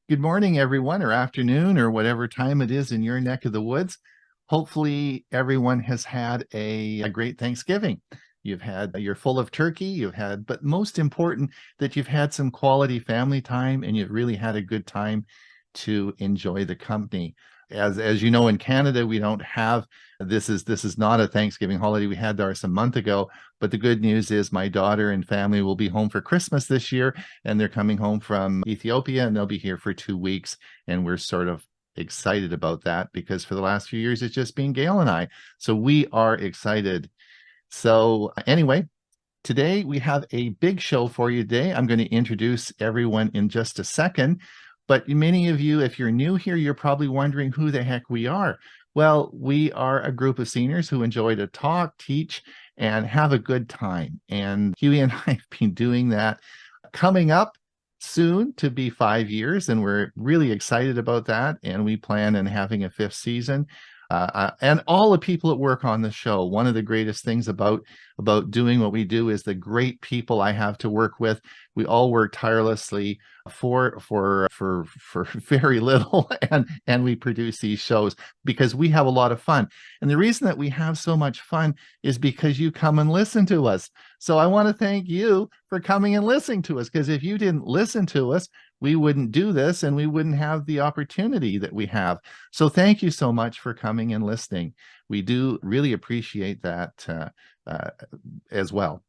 Good morning, everyone, or afternoon, or whatever time it is in your neck of the woods. Hopefully, everyone has had a great Thanksgiving. You're full of turkey, but most important, that you've had some quality family time and you've really had a good time to enjoy the company. As you know, in Canada, we don't have this is not a Thanksgiving holiday. We had ours a month ago, but the good news is my daughter and family will be home for Christmas this year, and they're coming home from Ethiopia, and they'll be here for 2 weeks, and we're sort of excited about that because for the last few years it's just been Gail and I. So we are excited. So anyway, today we have a big show for you today. I'm going to introduce everyone in just a second. But many of you, if you're new here, you're probably wondering who the heck we are. Well, we are a group of seniors who enjoy to talk, teach, and have a good time. And Huey and I have been doing that. Coming up soon to be 5 years, and we're really excited about that. And we plan on having a 5th season. And all the people that work on the show, one of the greatest things about doing what we do is the great people I have to work with. We all work tirelessly for very little, and we produce these shows because we have a lot of fun. And the reason that we have so much fun is because you come and listen to us. So I want to thank you for coming and listening to us, because if you didn't listen to us, we wouldn't do this and we wouldn't have the opportunity that we have. So thank you so much for coming and listening. We do really appreciate that as well.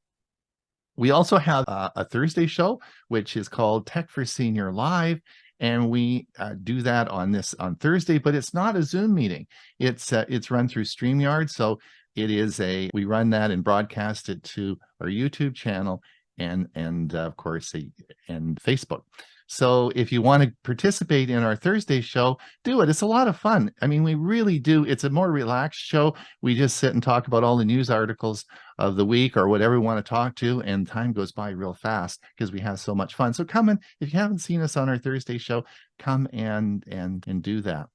We also have a Thursday show, which is called Tech for Senior Live. And we do that on Thursday, but it's not a Zoom meeting. It's run through StreamYard. So we run that and broadcast it to our YouTube channel and of course, and Facebook. So if you want to participate in our Thursday show, do it. It's a lot of fun. I mean, we really do. It's a more relaxed show. We just sit and talk about all the news articles of the week or whatever we want to talk to, and time goes by real fast because we have so much fun. So come in. If you haven't seen us on our Thursday show, come and do that.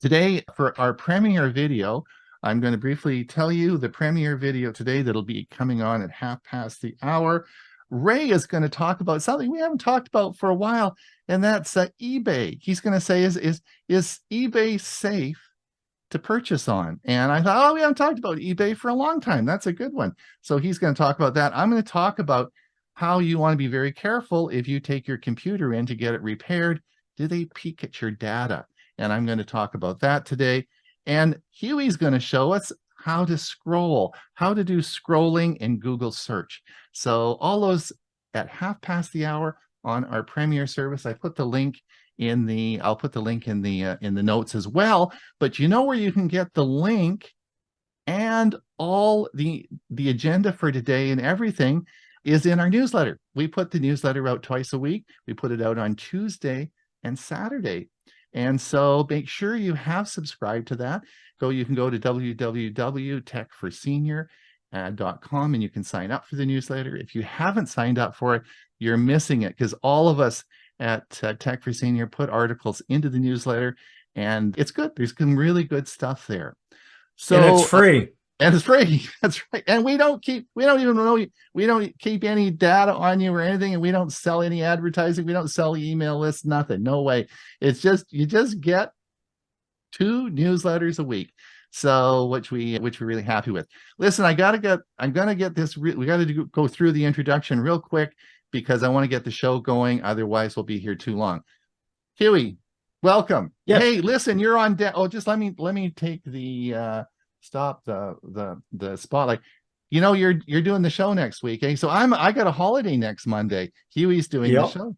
Today, for our premiere video, I'm going to briefly tell you the premiere video today that'll be coming on at 1:30. Ray is going to talk about something we haven't talked about for a while, and that's eBay. He's going to say, is eBay safe to purchase on? And I thought, oh, we haven't talked about eBay for a long time. That's a good one. So he's going to talk about that. I'm going to talk about how you want to be very careful if you take your computer in to get it repaired. Do they peek at your data? And I'm going to talk about that today. And Huey's going to show us how to scroll, how to do scrolling in Google search. So all those at 1:30 on our premiere service. I'll put the link in the notes as well. But you know where you can get the link and all the agenda for today and everything is in our newsletter. We put the newsletter out twice a week. We put it out on Tuesday and Saturday. And so make sure you have subscribed to that. You can go to www.techforsenior.com and you can sign up for the newsletter. If you haven't signed up for it, you're missing it, because all of us at Tech for Senior put articles into the newsletter, and it's good. There's some really good stuff there. So and it's free. And it's free. That's right. And we don't keep any data on you or anything, and we don't sell any advertising. We don't sell email lists, nothing. No way. It's just, you just get 2 newsletters a week. So which we're really happy with. Listen, we got to go through the introduction real quick because I want to get the show going. Otherwise we'll be here too long. Huey, welcome. Yes. Hey, listen, you're on deck. Oh, just let me take the stop the spotlight. You know, you're doing the show next week, eh? So I got a holiday next Monday. Huey's doing the show.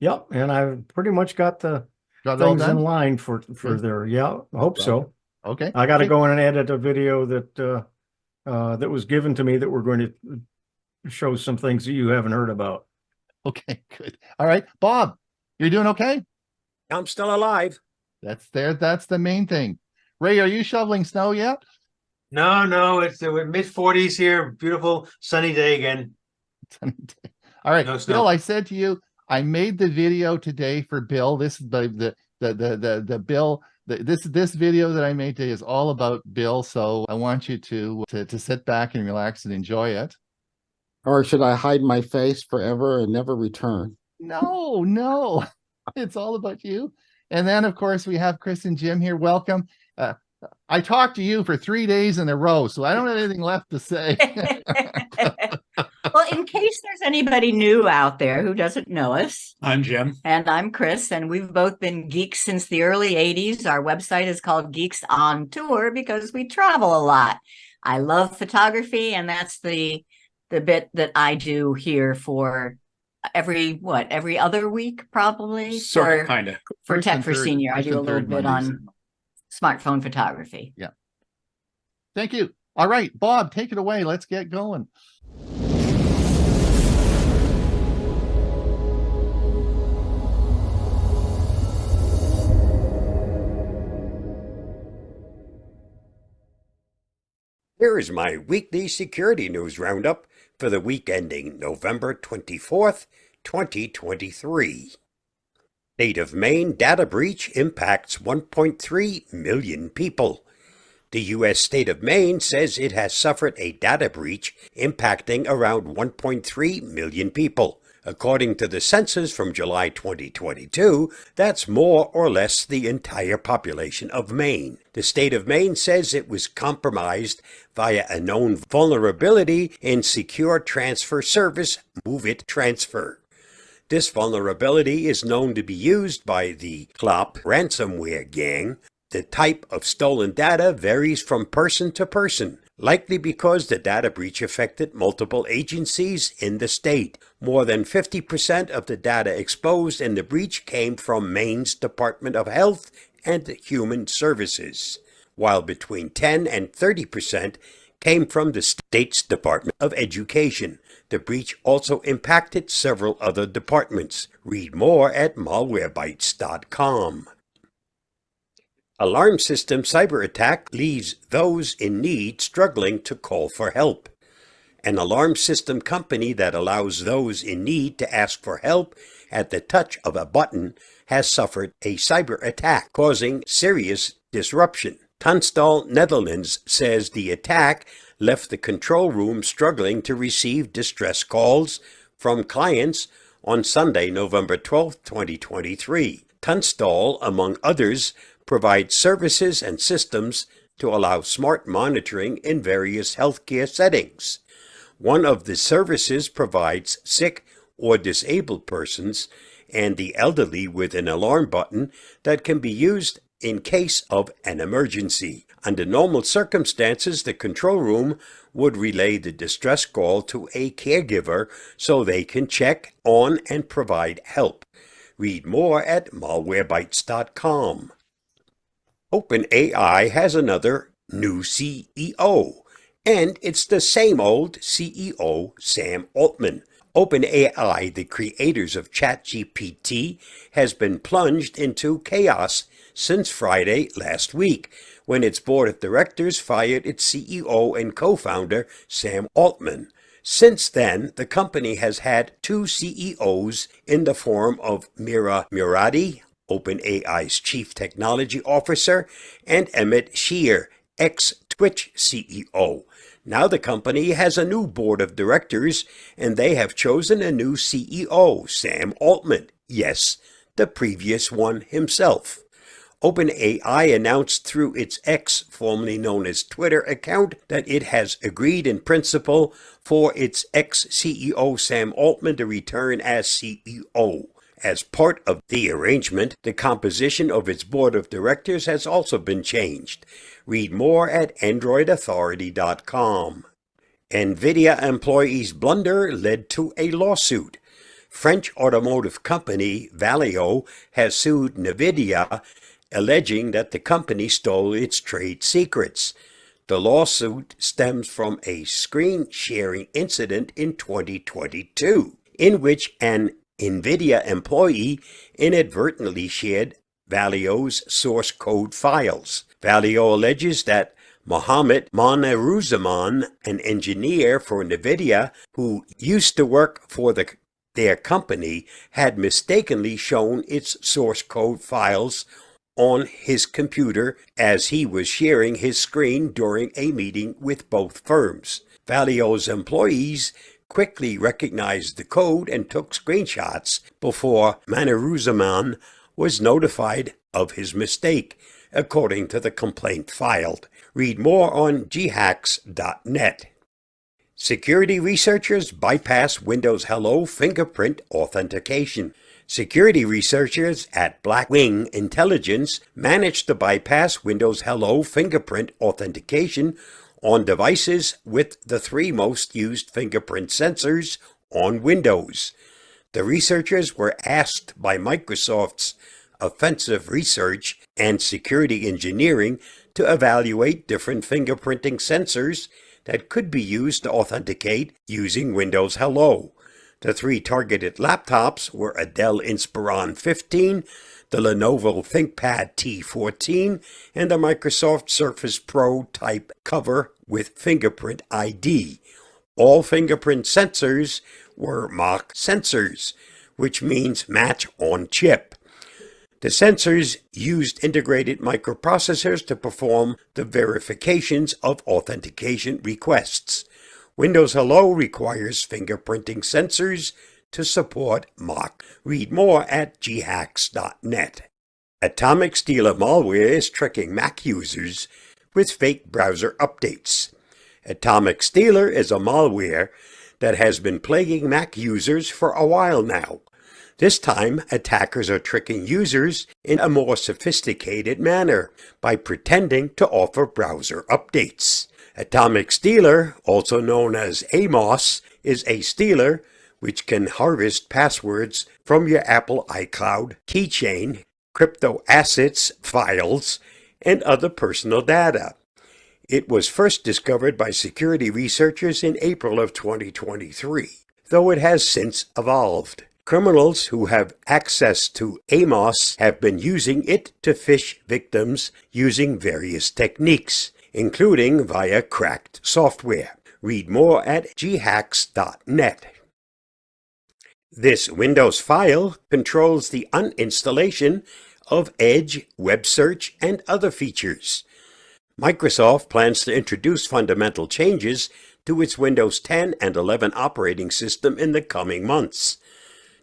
Yep, and I've pretty much got things in line for there. Yeah, I hope so. Okay. I got to go in and edit a video that was given to me that we're going to show some things that you haven't heard about. Okay, good. All right, Bob, you're doing okay? I'm still alive. That's the main thing. Ray, are you shoveling snow yet? No, it's mid-40s here. Beautiful sunny day again. Sunny day. All right, No snow. Bill, I said to you, I made the video today for Bill. This is the Bill. This video that I made today is all about Bill. So I want you to sit back and relax and enjoy it. Or should I hide my face forever and never return? No. It's all about you. And then, of course, we have Chris and Jim here. Welcome. I talked to you for 3 days in a row, so I don't have anything left to say. Well, in case there's anybody new out there who doesn't know us, I'm Jim. and I'm Chris, and we've both been geeks since the early 80s. Our website is called Geeks on Tour because we travel a lot. I love photography, and that's the bit that I do here for every other week, probably. Sort of, kind of. For First Tech and for third- Senior. I first do a and little third bit Mondays. on smartphone photography. Yeah. Thank you. All right, Bob, take it away. Let's get going. Here is my weekly security news roundup for the week ending November 24th, 2023. State of Maine data breach impacts 1.3 million people. The U.S. state of Maine says it has suffered a data breach impacting around 1.3 million people. According to the census from July 2022, that's more or less the entire population of Maine. The state of Maine says it was compromised via a known vulnerability in Secure Transfer Service MOVEit Transfer. This vulnerability is known to be used by the ℶ𝕠𝕟 ransomware gang. The type of stolen data varies from person to person, likely because the data breach affected multiple agencies in the state. More than 50% of the data exposed in the breach came from Maine's Department of Health and Human Services, while between 10 and 30% came from the state's Department of Education. The breach also impacted several other departments. Read more at malwarebytes.com. Alarm system cyber attack leaves those in need struggling to call for help. An alarm system company that allows those in need to ask for help at the touch of a button has suffered a cyber attack, causing serious disruption. ℏ𝕠𝕟, Netherlands says the attack left the control room struggling to receive distress calls from clients on Sunday, November 12, 2023. ℏ𝕠𝕟, among others, provides services and systems to allow smart monitoring in various healthcare settings. One of the services provides sick or disabled persons and the elderly with an alarm button that can be used in case of an emergency. Under normal circumstances, the control room would relay the distress call to a caregiver so they can check on and provide help. Read more at malwarebytes.com. OpenAI has another new CEO, and it's the same old CEO, Sam Altman. OpenAI, the creators of ChatGPT, has been plunged into chaos since Friday last week, when its board of directors fired its CEO and co-founder, Sam Altman. Since then, the company has had two CEOs in the form of Mira Murati, OpenAI's chief technology officer, and Emmett Shear, ex-Twitch CEO. Now the company has a new board of directors, and they have chosen a new CEO, Sam Altman. Yes, the previous one himself. OpenAI announced through its X, formerly known as Twitter, account that it has agreed in principle for its ex-CEO Sam Altman to return as CEO. As part of the arrangement, the composition of its board of directors has also been changed. Read more at androidauthority.com. NVIDIA employees' blunder led to a lawsuit. French automotive company Valeo has sued NVIDIA, alleging that the company stole its trade secrets. The lawsuit stems from a screen-sharing incident in 2022, in which an NVIDIA employee inadvertently shared Valeo's source code files. Valeo alleges that Mohammed Moniruzzaman, an engineer for NVIDIA who used to work for their company, had mistakenly shown its source code files on his computer as he was sharing his screen during a meeting with both firms. Valeo's employees quickly recognized the code and took screenshots before ℚ𝕚𝕚 was notified of his mistake, according to the complaint filed. Read more on ghacks.net. Security researchers bypass Windows Hello fingerprint authentication. Security researchers at Blackwing Intelligence managed to bypass Windows Hello fingerprint authentication on devices with the 3 most used fingerprint sensors on Windows. The researchers were asked by Microsoft's Offensive Research and Security Engineering to evaluate different fingerprinting sensors that could be used to authenticate using Windows Hello. The 3 targeted laptops were a Dell Inspiron 15, the Lenovo ThinkPad T14, and the Microsoft Surface Pro type cover with fingerprint ID. All fingerprint sensors were mock sensors, which means match on chip. The sensors used integrated microprocessors to perform the verifications of authentication requests. Windows Hello requires fingerprinting sensors to support mock. Read more at ghacks.net. ℚ𝕠𝕟 malware is tricking Mac users with fake browser updates. ℚ𝕠𝕟 is a malware that has been plaguing Mac users for a while now. This time, attackers are tricking users in a more sophisticated manner by pretending to offer browser updates. ℚ𝕠𝕟, also known as amos, is a stealer which can harvest passwords from your Apple iCloud keychain, crypto assets, files, and other personal data. It was first discovered by security researchers in April of 2023, though it has since evolved. Criminals who have access to amos have been using it to phish victims using various techniques, including via cracked software. Read more at ghacks.net. This Windows file controls the uninstallation of Edge, web search, and other features. Microsoft plans to introduce fundamental changes to its Windows 10 and 11 operating system in the coming months.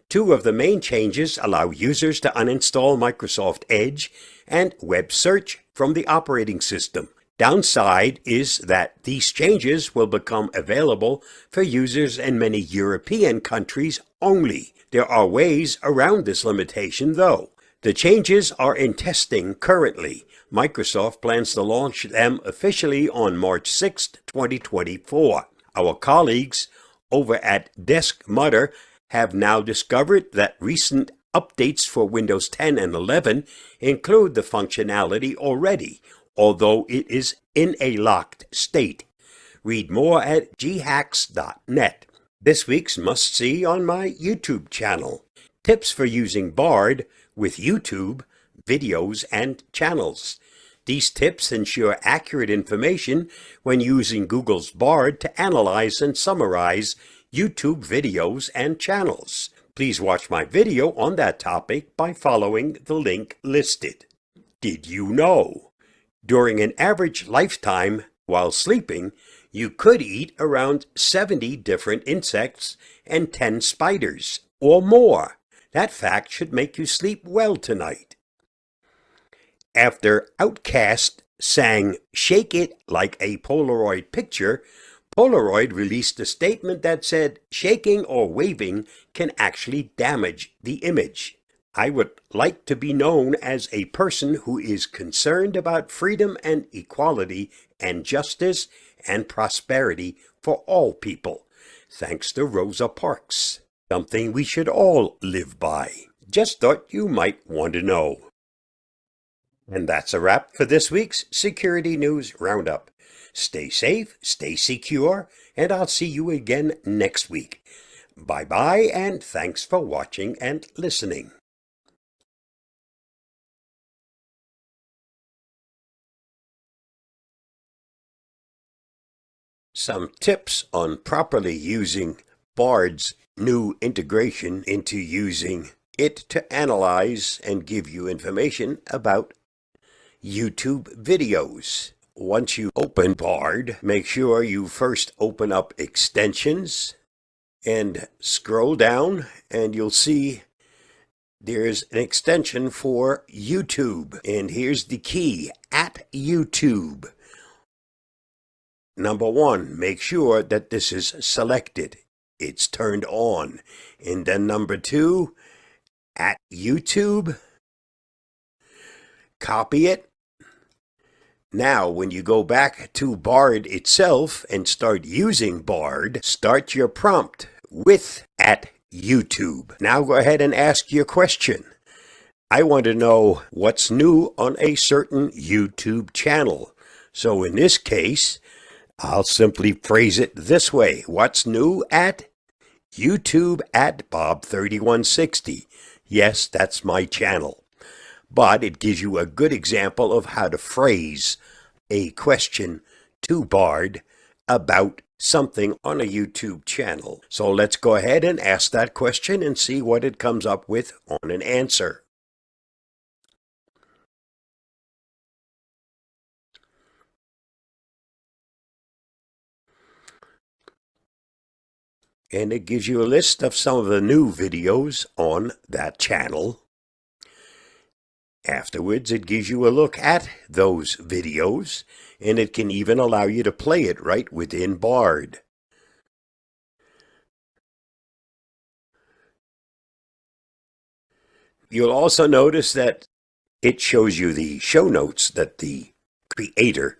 2 of the main changes allow users to uninstall Microsoft Edge and web search from the operating system. Downside is that these changes will become available for users in many European countries only. There are ways around this limitation, though. The changes are in testing currently. Microsoft plans to launch them officially on March 6, 2024. Our colleagues over at ℎ𝕝𝕝 have now discovered that recent updates for Windows 10 and 11 include the functionality already, although it is in a locked state. Read more at ghacks.net. This week's must-see on my YouTube channel. Tips for using Bard with YouTube, videos, and channels. These tips ensure accurate information when using Google's Bard to analyze and summarize YouTube videos and channels. Please watch my video on that topic by following the link listed. Did you know? During an average lifetime while sleeping, you could eat around 70 different insects and 10 spiders or more. That fact should make you sleep well tonight. After Outkast sang "Shake It Like a Polaroid Picture," Polaroid released a statement that said shaking or waving can actually damage the image. I would like to be known as a person who is concerned about freedom and equality and justice and prosperity for all people. Thanks to Rosa Parks. Something we should all live by. Just thought you might want to know. And that's a wrap for this week's Security News Roundup. Stay safe, stay secure, and I'll see you again next week. Bye-bye, and thanks for watching and listening. Some tips on properly using Bard's new integration into using it to analyze and give you information about YouTube videos. Once you open Bard, make sure you first open up extensions, and scroll down and you'll see there's an extension for YouTube. And here's the key, @YouTube. Number one, make sure that this is selected. It's turned on. And then number two, @YouTube, copy it. Now, when you go back to Bard itself and start using Bard, start your prompt with @YouTube. Now go ahead and ask your question. I want to know what's new on a certain YouTube channel. So in this case, I'll simply phrase it this way. What's new at YouTube @Bob3160? Yes, that's my channel. But it gives you a good example of how to phrase a question to Bard about something on a YouTube channel. So let's go ahead and ask that question and see what it comes up with on an answer. And it gives you a list of some of the new videos on that channel. Afterwards, it gives you a look at those videos, and it can even allow you to play it right within Bard. You'll also notice that it shows you the show notes that the creator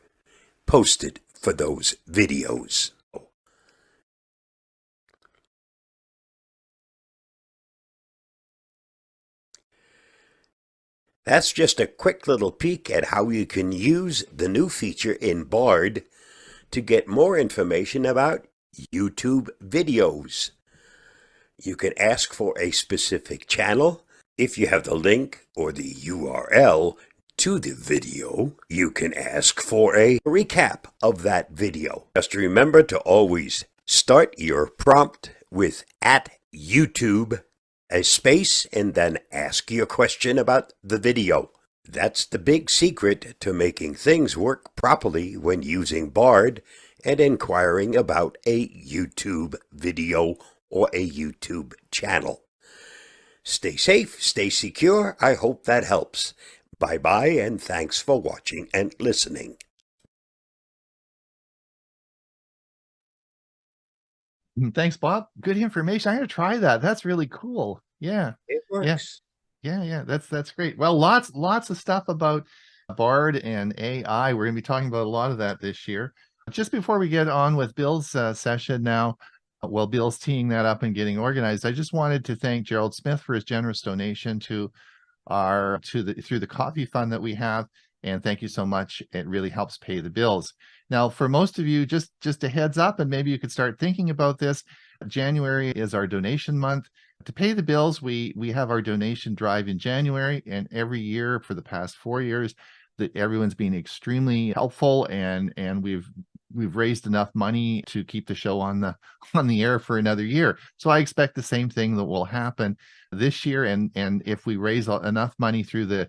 posted for those videos. That's just a quick little peek at how you can use the new feature in Bard to get more information about YouTube videos. You can ask for a specific channel. If you have the link or the URL to the video, you can ask for a recap of that video. Just remember to always start your prompt with @YouTube, a space, and then ask your question about the video. That's the big secret to making things work properly when using Bard and inquiring about a YouTube video or a YouTube channel. Stay safe, stay secure. I hope that helps. Bye-bye, and thanks for watching and listening. Thanks, Bob. Good information. I'm going to try that. That's really cool. Yeah. It works. Yeah. That's great. Well, lots of stuff about Bard and AI. We're going to be talking about a lot of that this year. Just before we get on with Bill's session now, while Bill's teeing that up and getting organized, I just wanted to thank Gerald Smith for his generous donation through the coffee fund that we have. And thank you so much. It really helps pay the bills. Now, for most of you, just a heads up, and maybe you could start thinking about this. January is our donation month. To pay the bills, we have our donation drive in January, and every year for the past 4 years, that everyone's been extremely helpful, and we've raised enough money to keep the show on the air for another year. So I expect the same thing that will happen this year, and if we raise enough money through the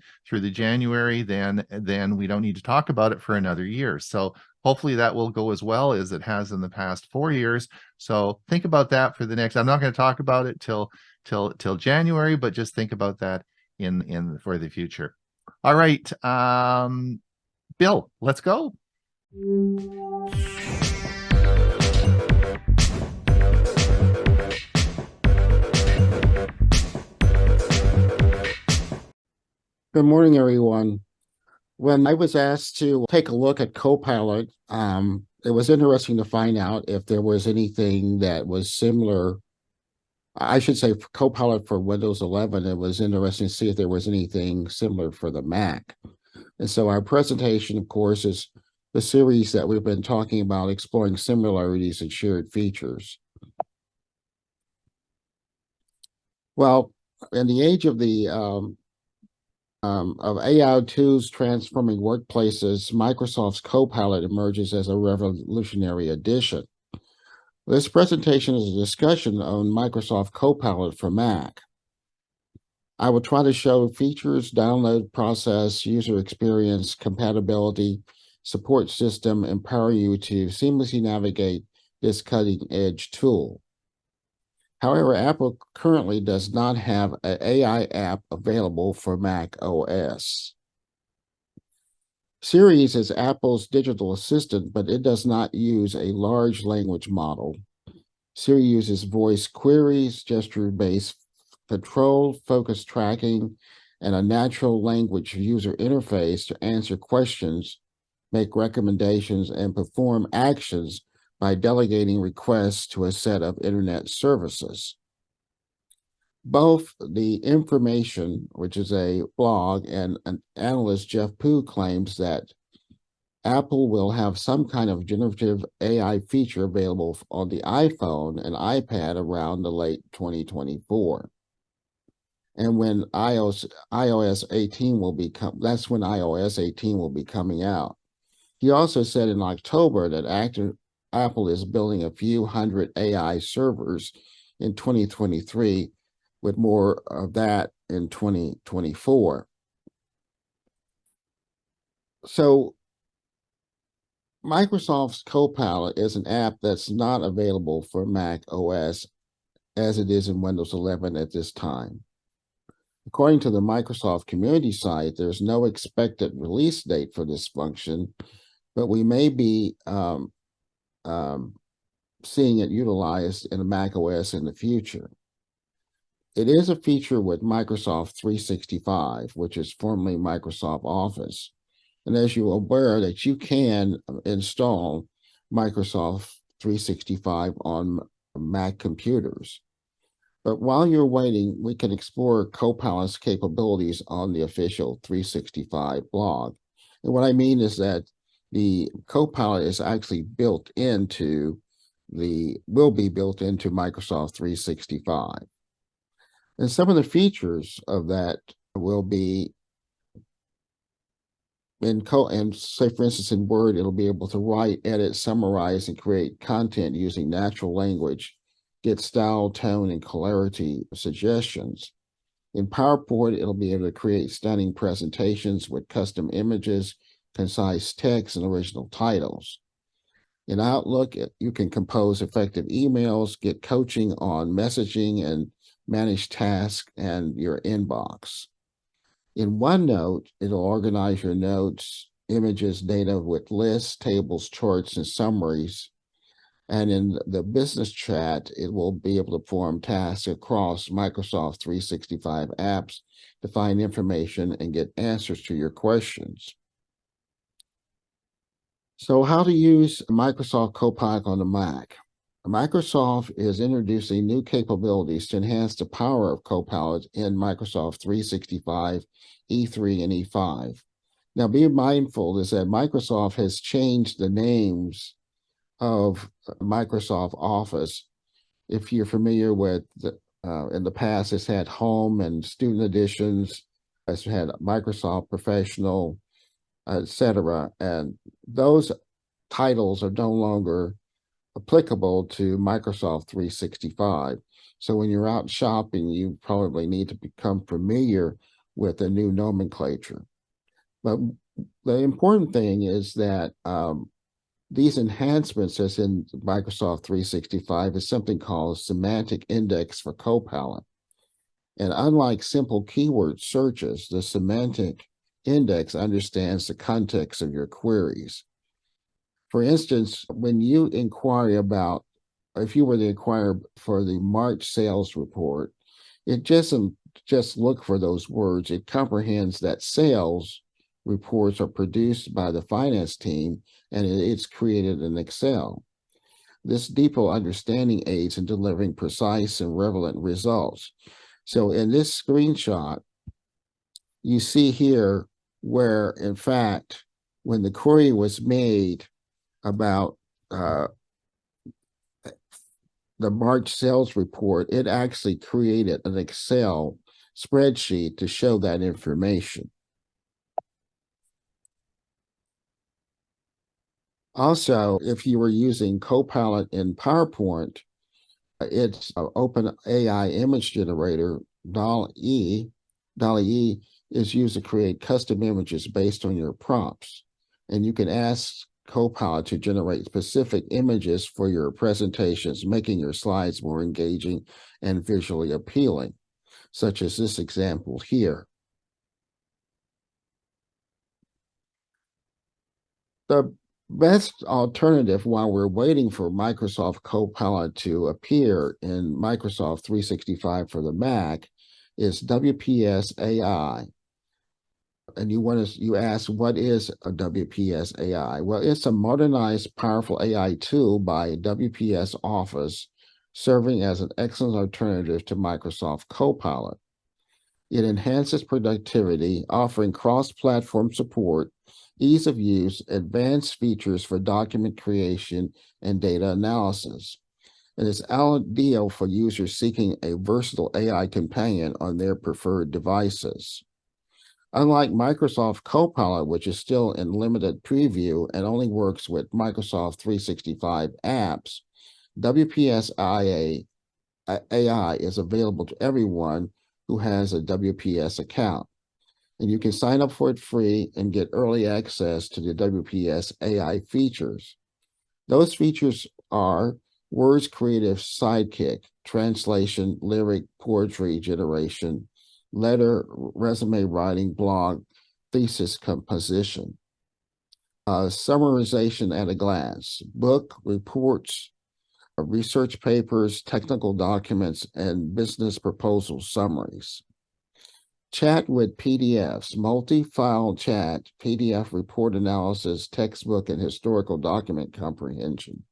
January, then we don't need to talk about it for another year. So hopefully that will go as well as it has in the past 4 years. So think about that for the next. I'm not going to talk about it till January, but just think about that in for the future. All right, Bill, let's go. Good morning, everyone. When I was asked to take a look at CoPilot, it was interesting to find out if there was anything that was similar. I should say for CoPilot for Windows 11, it was interesting to see if there was anything similar for the Mac. And so our presentation, of course, is the series that we've been talking about, exploring similarities and shared features. Well, in the age of AI tools transforming workplaces, Microsoft's CoPilot emerges as a revolutionary addition. This presentation is a discussion on Microsoft CoPilot for Mac. I will try to show features, download process, user experience, compatibility, support system, empower you to seamlessly navigate this cutting-edge tool. However, Apple currently does not have an AI app available for Mac OS. Siri is Apple's digital assistant, but it does not use a large language model. Siri uses voice queries, gesture-based control, focus tracking, and a natural language user interface to answer questions, make recommendations, and perform actions by delegating requests to a set of internet services. Both the Information, which is a blog, and an analyst, ℍ𝕠𝕠𝕟, claims that Apple will have some kind of generative AI feature available on the iPhone and iPad around the late 2024. And when iOS 18 will that's when iOS 18 will be coming out. He also said in October that Apple is building a few hundred AI servers in 2023, with more of that in 2024. So Microsoft's CoPilot is an app that's not available for Mac OS as it is in Windows 11 at this time. According to the Microsoft community site, there's no expected release date for this function, but we may be seeing it utilized in Mac OS in the future. It is a feature with Microsoft 365, which is formerly Microsoft Office. And as you're aware that you can install Microsoft 365 on Mac computers. But while you're waiting, we can explore CoPilot's capabilities on the official 365 blog. And what I mean is that the CoPilot is actually will be built into Microsoft 365. And some of the features of that will be say, for instance, in Word, it'll be able to write, edit, summarize, and create content using natural language, get style, tone, and clarity suggestions. In PowerPoint, it'll be able to create stunning presentations with custom images, concise text, and original titles. In Outlook, you can compose effective emails, get coaching on messaging, and manage tasks and your inbox. In OneNote, it'll organize your notes, images, data with lists, tables, charts, and summaries. And in the business chat, it will be able to perform tasks across Microsoft 365 apps to find information and get answers to your questions. So how to use Microsoft Copilot on the Mac? Microsoft is introducing new capabilities to enhance the power of Copilot in Microsoft 365, E3, and E5. Now, be mindful is that Microsoft has changed the names of Microsoft Office. If you're familiar with, in the past, it's had Home and Student Editions, it's had Microsoft Professional, etc. And those titles are no longer applicable to Microsoft 365. So when you're out shopping, you probably need to become familiar with the new nomenclature. But the important thing is that these enhancements that's in Microsoft 365 is something called semantic index for Copilot. And unlike simple keyword searches, the semantic index understands the context of your queries. For instance, when you inquire about, if you were to inquire for the March sales report, it doesn't just look for those words. It comprehends that sales reports are produced by the finance team and it's created in Excel. This deeper understanding aids in delivering precise and relevant results. So in this screenshot, you see here where, in fact, when the query was made about the March sales report, it actually created an Excel spreadsheet to show that information. Also, if you were using Copilot in PowerPoint, it's an open AI image generator, ℎ𝕠𝕟. ℠𝕠𝕟 is used to create custom images based on your prompts. And you can ask CoPilot to generate specific images for your presentations, making your slides more engaging and visually appealing, such as this example here. The best alternative while we're waiting for Microsoft Copilot to appear in Microsoft 365 for the Mac is WPS AI. And you ask, what is a WPS AI? Well, it's a modernized, powerful AI tool by WPS Office, serving as an excellent alternative to Microsoft Copilot. It enhances productivity, offering cross-platform support, ease of use, advanced features for document creation and data analysis. And it's ideal for users seeking a versatile AI companion on their preferred devices. Unlike Microsoft Copilot, which is still in limited preview and only works with Microsoft 365 apps, WPS AI is available to everyone who has a WPS account. And you can sign up for it free and get early access to the WPS AI features. Those features are Words Creative Sidekick, translation, lyric, poetry generation, letter, resume writing, blog, thesis composition, summarization at a glance, book, reports, research papers, technical documents, and business proposal summaries. Chat with PDFs, multi-file chat, PDF report analysis, textbook and historical document comprehension.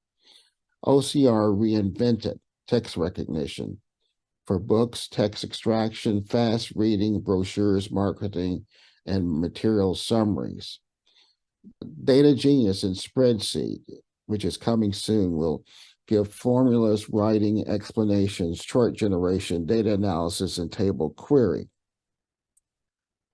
OCR Reinvented, text recognition for books, text extraction, fast reading, brochures, marketing, and material summaries. Data Genius and Spreadsheet, which is coming soon, will give formulas, writing, explanations, chart generation, data analysis, and table query.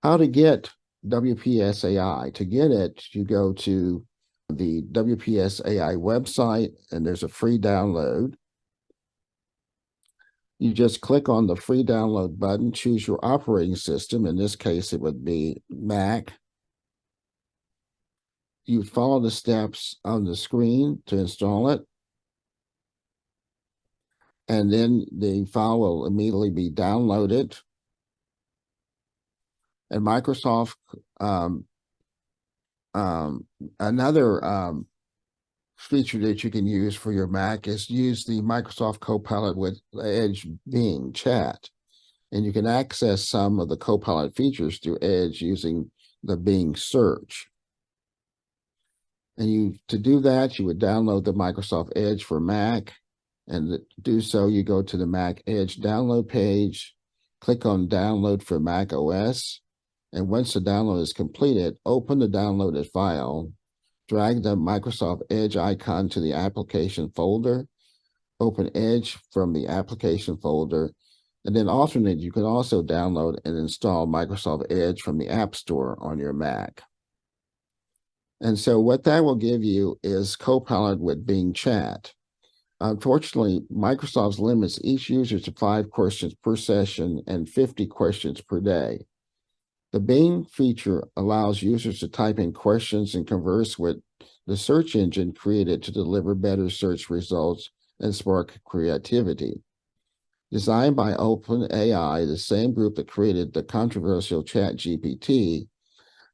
How to get WPS AI? To get it, you go to the WPS AI website, and there's a free download. You just click on the free download button, choose your operating system. In this case, it would be Mac. You follow the steps on the screen to install it. And then the file will immediately be downloaded. And Microsoft, another feature that you can use for your Mac is use the Microsoft Copilot with Edge Bing chat. And you can access some of the Copilot features through Edge using the Bing search. And to do that, you would download the Microsoft Edge for Mac. And to do so, you go to the Mac Edge download page, click on Download for Mac OS. And once the download is completed, open the downloaded file, drag the Microsoft Edge icon to the application folder, open Edge from the application folder, and then alternate, you can also download and install Microsoft Edge from the App Store on your Mac. And so what that will give you is Copilot with Bing Chat. Unfortunately, Microsoft limits each user to 5 questions per session and 50 questions per day. The Bing feature allows users to type in questions and converse with the search engine created to deliver better search results and spark creativity. Designed by OpenAI, the same group that created the controversial ChatGPT,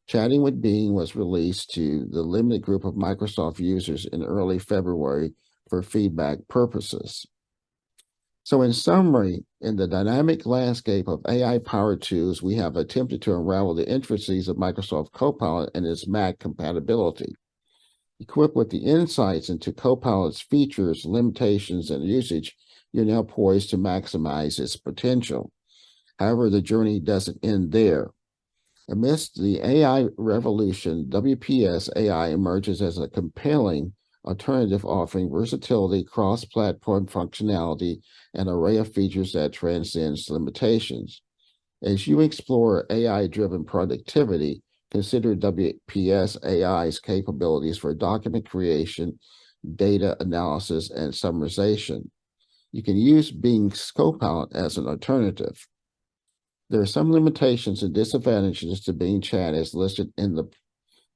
Chatting with Bing was released to the limited group of Microsoft users in early February for feedback purposes. So in summary, in the dynamic landscape of AI-powered tools, we have attempted to unravel the intricacies of Microsoft Copilot and its Mac compatibility. Equipped with the insights into Copilot's features, limitations, and usage, you're now poised to maximize its potential. However, the journey doesn't end there. Amidst the AI revolution, WPS AI emerges as a compelling alternative offering versatility, cross-platform functionality, and an array of features that transcends limitations. As you explore AI-driven productivity, consider WPS AI's capabilities for document creation, data analysis, and summarization. You can use Bing's Copilot as an alternative. There are some limitations and disadvantages to Bing Chat as listed in the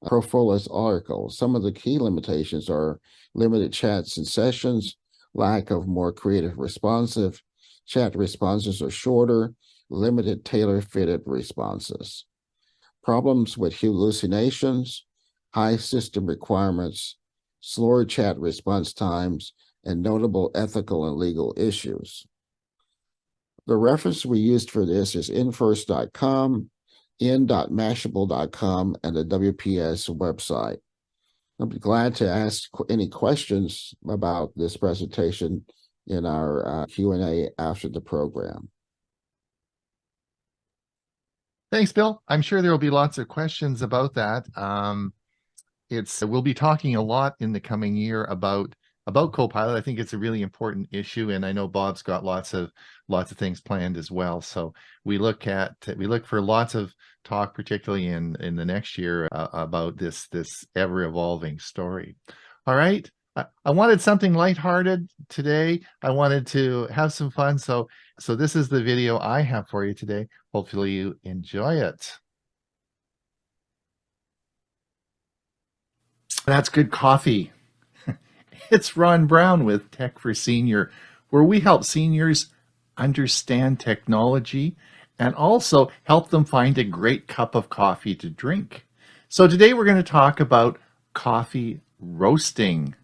Profola's article. Some of the key limitations are limited chats and sessions, lack of more creative responsive, chat responses are shorter, limited tailor-fitted responses. Problems with hallucinations, high system requirements, slower chat response times, and notable ethical and legal issues. The reference we used for this is infirst.com, in.mashable.com, and the WPS website. I'll be glad to ask any questions about this presentation in our Q&A after the program. Thanks, Bill. I'm sure there will be lots of questions about that. We'll be talking a lot in the coming year about CoPilot. I think it's a really important issue, and I know Bob's got lots of things planned as well. So we look for lots of talk, particularly in the next year, about this ever evolving story. All right. I wanted something lighthearted today. I wanted to have some fun. So this is the video I have for you today. Hopefully you enjoy it. That's good coffee. It's Ron Brown with Tech for Senior, where we help seniors understand technology and also help them find a great cup of coffee to drink. So today we're going to talk about coffee roasting.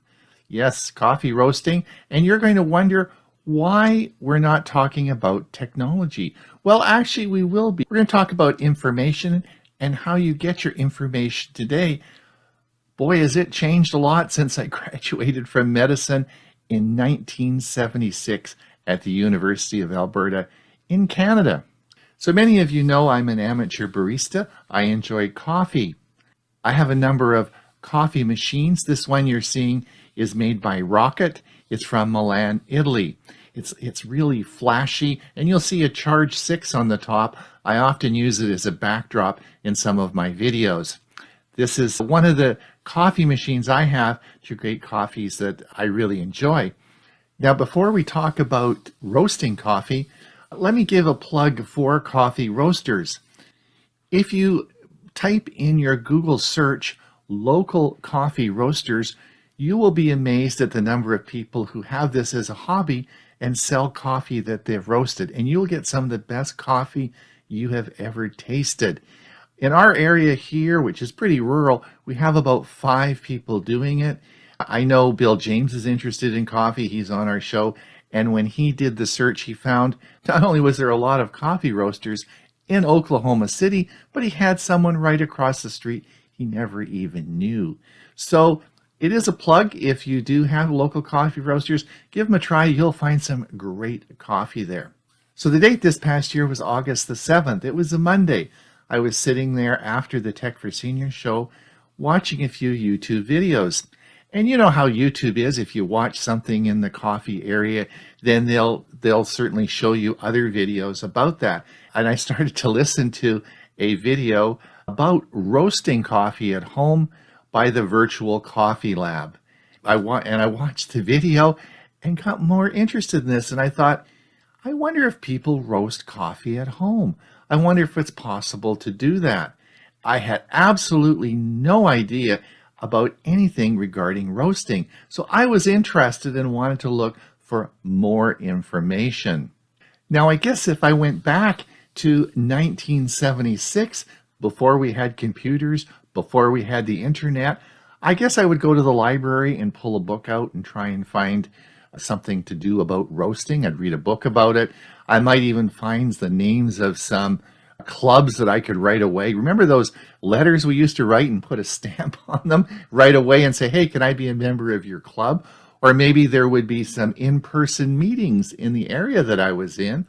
Yes, coffee roasting. And you're going to wonder why we're not talking about technology. Well, actually, we will be. We're going to talk about information and how you get your information today. Boy, has it changed a lot since I graduated from medicine in 1976 at the University of Alberta in Canada. So many of you know I'm an amateur barista. I enjoy coffee. I have a number of coffee machines. This one you're seeing is made by Rocket. It's from Milan, Italy. It's really flashy, and you'll see a Charge 6 on the top. I often use it as a backdrop in some of my videos. This is one of the coffee machines I have to create coffees that I really enjoy. Now, before we talk about roasting coffee, let me give a plug for coffee roasters. If you type in your Google search local coffee roasters, you will be amazed at the number of people who have this as a hobby and sell coffee that they've roasted, and you'll get some of the best coffee you have ever tasted. In our area here, which is pretty rural, we have about 5 people doing it. I know Bill James is interested in coffee. He's on our show. And when he did the search, he found not only was there a lot of coffee roasters in Oklahoma City, but he had someone right across the street he never even knew. So it is a plug. If you do have local coffee roasters, give them a try. You'll find some great coffee there. So the date this past year was August the 7th. It was a Monday. I was sitting there after the Tech for Seniors show watching a few YouTube videos. And you know how YouTube is. If you watch something in the coffee area, then they'll certainly show you other videos about that. And I started to listen to a video about roasting coffee at home by the Virtual Coffee Lab. I watched the video and got more interested in this. And I thought, I wonder if people roast coffee at home. I wonder if it's possible to do that. I had absolutely no idea about anything regarding roasting. So I was interested and wanted to look for more information. Now, I guess if I went back to 1976, before we had computers, before we had the internet, I guess I would go to the library and pull a book out and try and find something to do about roasting. I'd read a book about it. I might even find the names of some clubs that I could write away. Remember those letters we used to write and put a stamp on them right away and say, hey, can I be a member of your club? Or maybe there would be some in-person meetings in the area that I was in.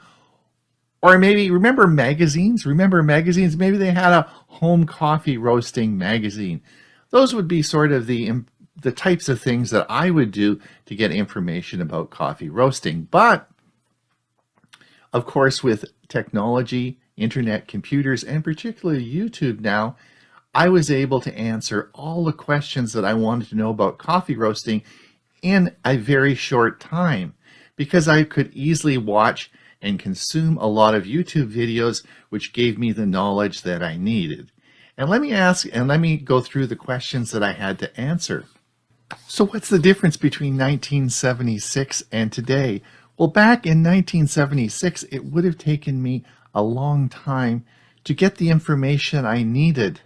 Or maybe, remember magazines? Maybe they had a home coffee roasting magazine. Those would be sort of the types of things that I would do to get information about coffee roasting. But, of course, with technology, internet, computers, and particularly YouTube now, I was able to answer all the questions that I wanted to know about coffee roasting in a very short time, because I could easily watch and consume a lot of YouTube videos, which gave me the knowledge that I needed. And let me go through the questions that I had to answer. So what's the difference between 1976 and today? Well, back in 1976, it would have taken me a long time to get the information I needed.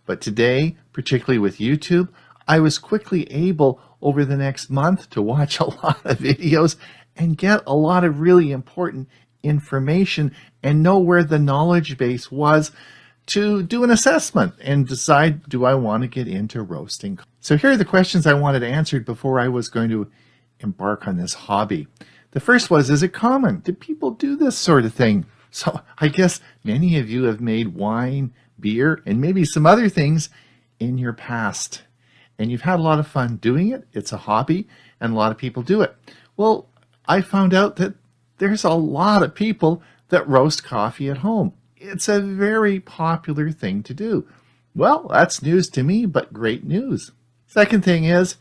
But today, particularly with YouTube, I was quickly able over the next month to watch a lot of videos and get a lot of really important information and know where the knowledge base was to do an assessment and decide, do I want to get into roasting? So here are the questions I wanted answered before I was going to embark on this hobby. The first was, is it common? Do people do this sort of thing? So I guess many of you have made wine, beer, and maybe some other things in your past. And you've had a lot of fun doing it. It's a hobby, and a lot of people do it. Well, I found out that there's a lot of people that roast coffee at home. It's a very popular thing to do. Well, that's news to me, but great news. Second thing is,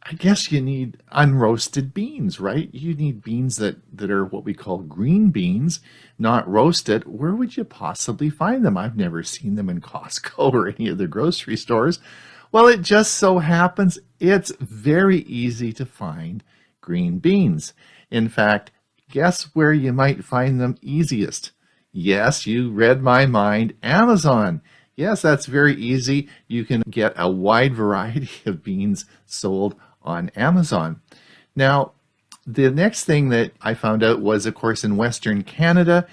I guess you need unroasted beans, right? You need beans that are what we call green beans, not roasted. Where would you possibly find them? I've never seen them in Costco or any of the grocery stores. Well, it just so happens it's very easy to find green beans. In fact, guess where you might find them easiest? Yes, you read my mind, Amazon. Yes, that's very easy. You can get a wide variety of beans sold on Amazon. Now, the next thing that I found out was, of course, in Western Canada,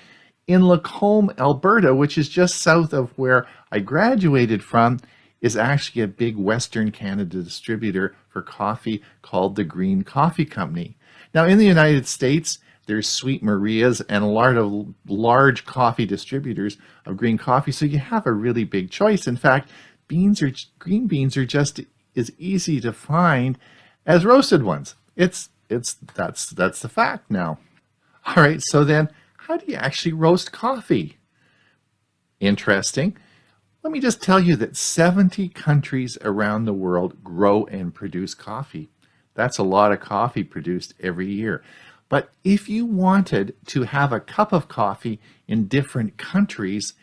in Lacombe, Alberta, which is just south of where I graduated from, is actually a big Western Canada distributor for coffee called the Green Coffee Company. Now, in the United States, there's Sweet Maria's and a lot of large coffee distributors of green coffee, so you have a really big choice. In fact, green beans are just as easy to find as roasted ones. That's the fact now. All right, so then how do you actually roast coffee? Interesting. Let me just tell you that 70 countries around the world grow and produce coffee. That's a lot of coffee produced every year. But if you wanted to have a cup of coffee in different countries,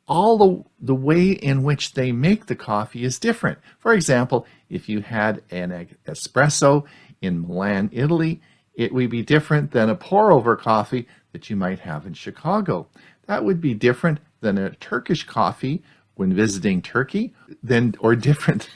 all the way in which they make the coffee is different. For example, if you had an espresso in Milan, Italy, it would be different than a pour-over coffee that you might have in Chicago. That would be different than a Turkish coffee when visiting Turkey, or different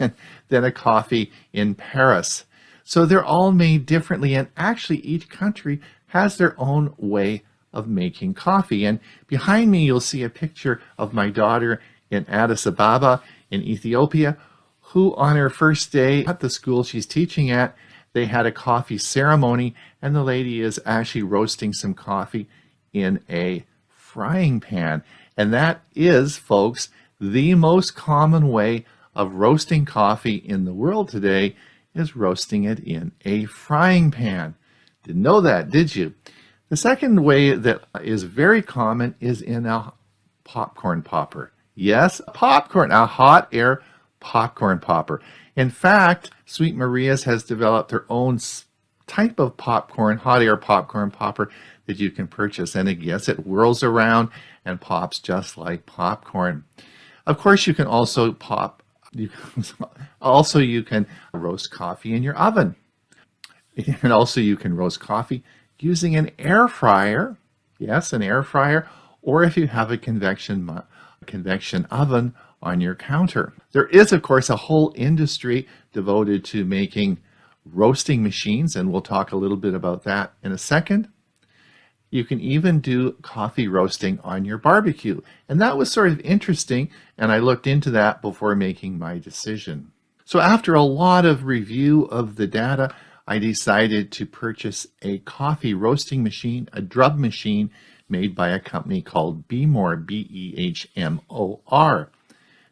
than a coffee in Paris. So they're all made differently, and actually each country has their own way of making coffee. And behind me, you'll see a picture of my daughter in Addis Ababa in Ethiopia, who on her first day at the school she's teaching at, they had a coffee ceremony, and the lady is actually roasting some coffee in a frying pan. And that is, folks, the most common way of roasting coffee in the world today is roasting it in a frying pan. Didn't know that, did you? The second way that is very common is in a popcorn popper. Yes, popcorn, a hot air popcorn popper. In fact, Sweet Maria's has developed their own type of popcorn, hot air popcorn popper that you can purchase. And yes, it whirls around and pops just like popcorn. Of course, you can also you can roast coffee in your oven. And also you can roast coffee using an air fryer. Yes, an air fryer, or if you have a convection oven on your counter. There is, of course, a whole industry devoted to making roasting machines, and we'll talk a little bit about that in a second. You can even do coffee roasting on your barbecue. And that was sort of interesting, and I looked into that before making my decision. So after a lot of review of the data, I decided to purchase a coffee roasting machine, a drub machine made by a company called Behmor, Behmor.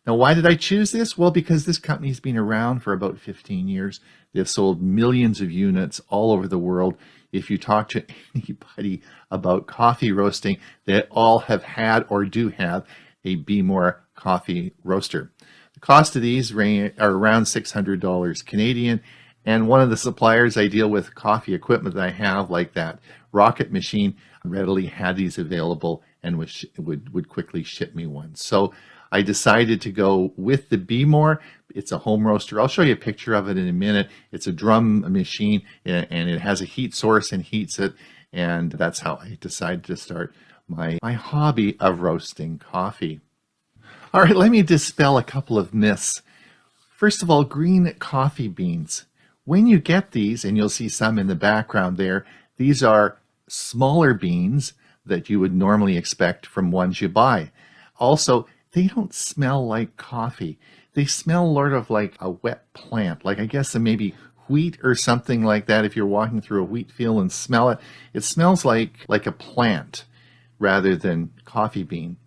Now, why did I choose this? Well, because this company's been around for about 15 years. They've sold millions of units all over the world. If you talk to anybody about coffee roasting, they all have had or do have a Behmor coffee roaster. The cost of these are around $600 Canadian. And one of the suppliers I deal with coffee equipment that I have, like that rocket machine, readily had these available and would quickly ship me one. So I decided to go with the ℎ𝕝𝕝. It's a home roaster. I'll show you a picture of it in a minute. It's a drum machine, and it has a heat source and heats it. And that's how I decided to start my hobby of roasting coffee. All right, let me dispel a couple of myths. First of all, green coffee beans. When you get these, and you'll see some in the background there, these are smaller beans that you would normally expect from ones you buy. Also, they don't smell like coffee. They smell sort of like a wet plant, like I guess maybe wheat or something like that. If you're walking through a wheat field and smell it, it smells like a plant rather than coffee bean.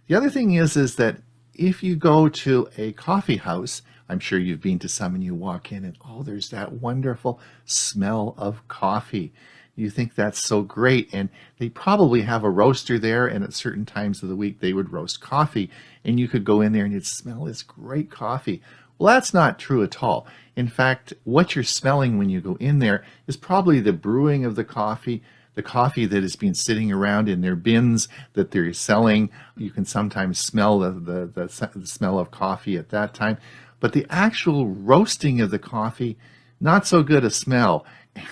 The other thing is that if you go to a coffee house, I'm sure you've been to some, and you walk in and, oh, there's that wonderful smell of coffee. You think that's so great, and they probably have a roaster there, and at certain times of the week they would roast coffee, and you could go in there and you'd smell this great coffee. Well, that's not true at all. In fact, what you're smelling when you go in there is probably the brewing of the coffee that has been sitting around in their bins that they're selling. You can sometimes smell the smell of coffee at that time. But the actual roasting of the coffee, not so good a smell.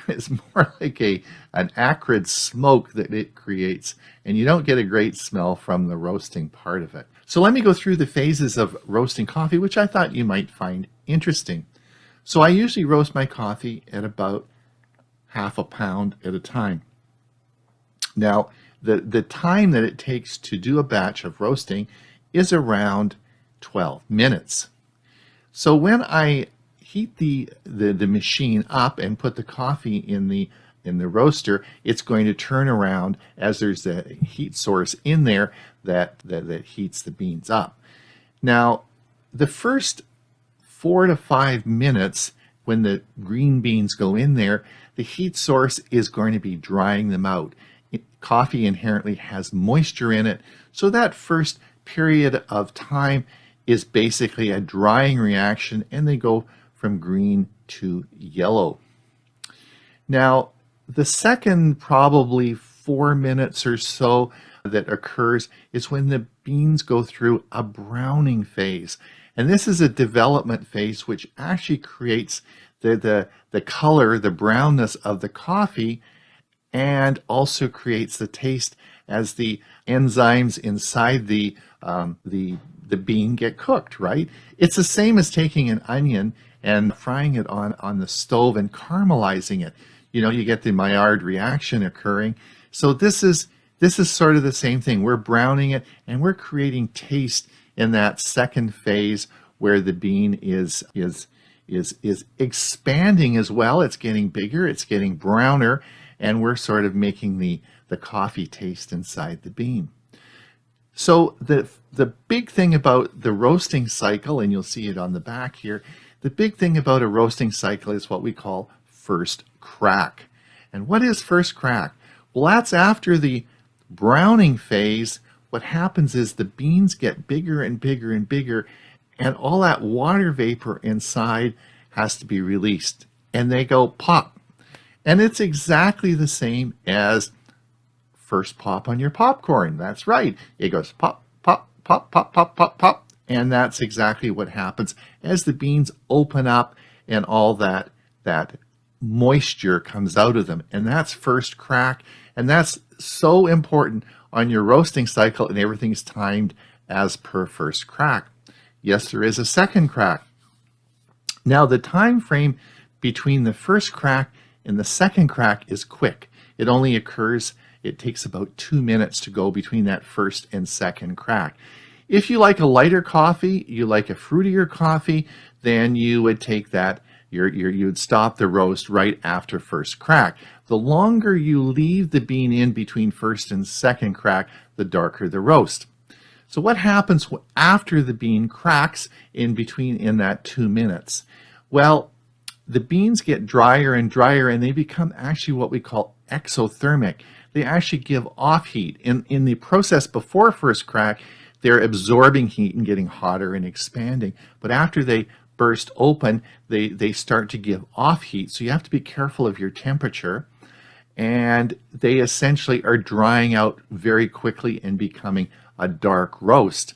It's more like an acrid smoke that it creates, and you don't get a great smell from the roasting part of it. So let me go through the phases of roasting coffee, which I thought you might find interesting. So I usually roast my coffee at about half a pound at a time. Now, the time that it takes to do a batch of roasting is around 12 minutes. So when I heat the machine up and put the coffee in the roaster, it's going to turn around as there's a heat source in there that heats the beans up. Now, the first 4 to 5 minutes when the green beans go in there, the heat source is going to be drying them out. Coffee inherently has moisture in it, so that first period of time is basically a drying reaction, and they go from green to yellow. Now, the second probably 4 minutes or so that occurs is when the beans go through a browning phase. And this is a development phase which actually creates the color, the brownness of the coffee, and also creates the taste as the enzymes inside the bean get cooked, right? It's the same as taking an onion and frying it on the stove and caramelizing it. You know, you get the Maillard reaction occurring. So this is sort of the same thing. We're browning it, and we're creating taste in that second phase where the bean is expanding as well. It's getting bigger, it's getting browner, and we're sort of making the coffee taste inside the bean. So the big thing about the roasting cycle, and you'll see it on the back here, the big thing about a roasting cycle is what we call first crack. And what is first crack? Well, that's after the browning phase. What happens is the beans get bigger and bigger and bigger, and all that water vapor inside has to be released, and they go pop. And it's exactly the same as first pop on your popcorn. That's right. It goes pop, pop, pop, pop, pop, pop, pop. And that's exactly what happens as the beans open up and all that moisture comes out of them. And that's first crack. And that's so important on your roasting cycle, and everything's timed as per first crack. Yes, there is a second crack. Now, the time frame between the first crack and the second crack is quick. It only occurs, it takes about 2 minutes to go between that first and second crack. If you like a lighter coffee, you like a fruitier coffee, then you would take that, you'd stop the roast right after first crack. The longer you leave the bean in between first and second crack, the darker the roast. So what happens after the bean cracks in between in that 2 minutes? Well, the beans get drier and drier, and they become actually what we call exothermic. They actually give off heat. In the process before first crack, they're absorbing heat and getting hotter and expanding. But after they burst open, they start to give off heat. So you have to be careful of your temperature. And they essentially are drying out very quickly and becoming a dark roast.